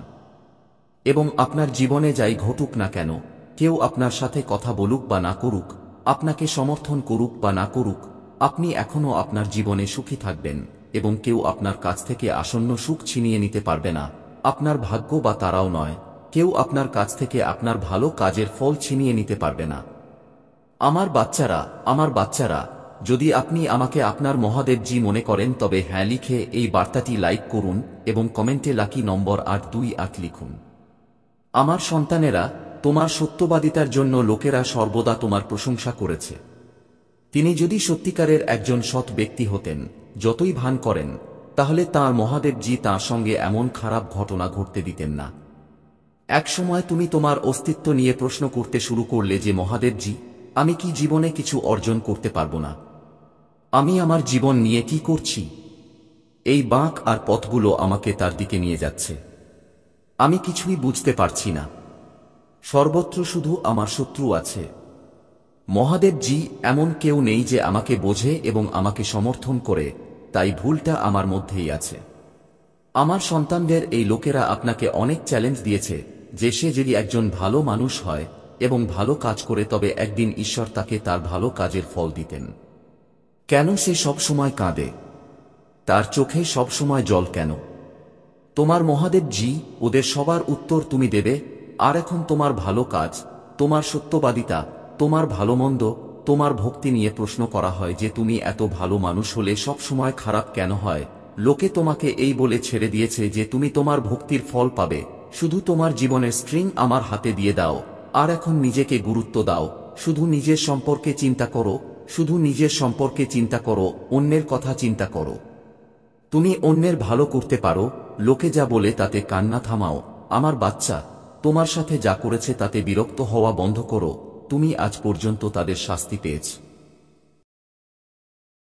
এবং আপনার জীবনে যাই ঘটুক না কেন, কেউ আপনার সাথে কথা বলুক বা না করুক, আপনাকে সমর্থন করুক বা না করুক, আপনি এখনো আপনার জীবনে সুখী থাকবেন এবং কেউ আপনার কাছ থেকে আসন্ন সুখ ছিনিয়ে নিতে পারবে না, আপনার ভাগ্য বা তারাও নয়। কেউ আপনার কাছ থেকে আপনার ভালো কাজের ফল ছিনিয়ে নিতে পারবে না। আমার বাচ্চারা, যদি আপনি আমাকে আপনার মহাদেবজি মনে করেন তবে হ্যাঁ লিখে এই বার্তাটি লাইক করুন এবং কমেন্টে লাকি নম্বর 828 লিখুন। আমার সন্তানেরা, তোমার সত্যবাদিতার জন্য লোকেরা সর্বদা তোমার প্রশংসা করেছে। তিনি যদি সত্যিকারের একজন সৎ ব্যক্তি হতেন, যতই ভান করেন, তাহলে তাঁর মহাদেবজি তাঁর সঙ্গে এমন খারাপ ঘটনা ঘটতে দিতেন না। এক সময় তুমি তোমার অস্তিত্ব নিয়ে প্রশ্ন করতে শুরু করলে যে মহাদেবজি, আমি কি জীবনে কিছু অর্জন করতে পারবো না? আমি আমার জীবন নিয়ে কি করছি? এই বাঁক আর পথগুলো আমাকে তার দিকে নিয়ে যাচ্ছে। আমি কিছুই বুঝতে পারছি না। সর্বত্র শুধু আমার শত্রু আছে। মহাদেবজি, এমন কেউ নেই যে আমাকে বোঝে এবং আমাকে সমর্থন করে, তাই ভুলটা আমার মধ্যেই আছে। আমার সন্তানদের এই লোকেরা আপনাকে অনেক চ্যালেঞ্জ দিয়েছে যে সে যদি একজন ভালো মানুষ হয় এবং ভালো কাজ করে তবে একদিন ঈশ্বর তাকে তার ভালো কাজের ফল দিতেন। কেন সে সব সময় কাঁদে? তার চোখে সব সময় জল কেন? তোমার মহাদেবজি, ওদের সবার উত্তর তুমি দেবে। আর এখন তোমার ভালো কাজ, তোমার সত্যবাদিতা, তোমার ভালোমন্দ, তোমার ভক্তি নিয়ে প্রশ্ন করা হয় যে তুমি এত ভালো মানুষ হলে সব সময় খারাপ কেন হয়? লোকে তোমাকে এই বলে ছেড়ে দিয়েছে যে তুমি তোমার ভক্তির ফল পাবে। শুধু তোমার জীবনের স্ট্রিং আমার হাতে দিয়ে দাও, আর এখন নিজেকে গুরুত্ব দাও। শুধু নিজের সম্পর্কে চিন্তা করো, শুধু নিজের সম্পর্কে চিন্তা করো, অন্যের কথা চিন্তা করো। তুমি অন্যের ভালো করতে পারো, লোকে যা বলে তাতে কান্না থামাও। আমার বাচ্চা, তোমার সাথে যা করেছে তাতে বিরক্ত হওয়া বন্ধ করো। তুমি আজ পর্যন্ত তাদের শাস্তি পেয়েছ।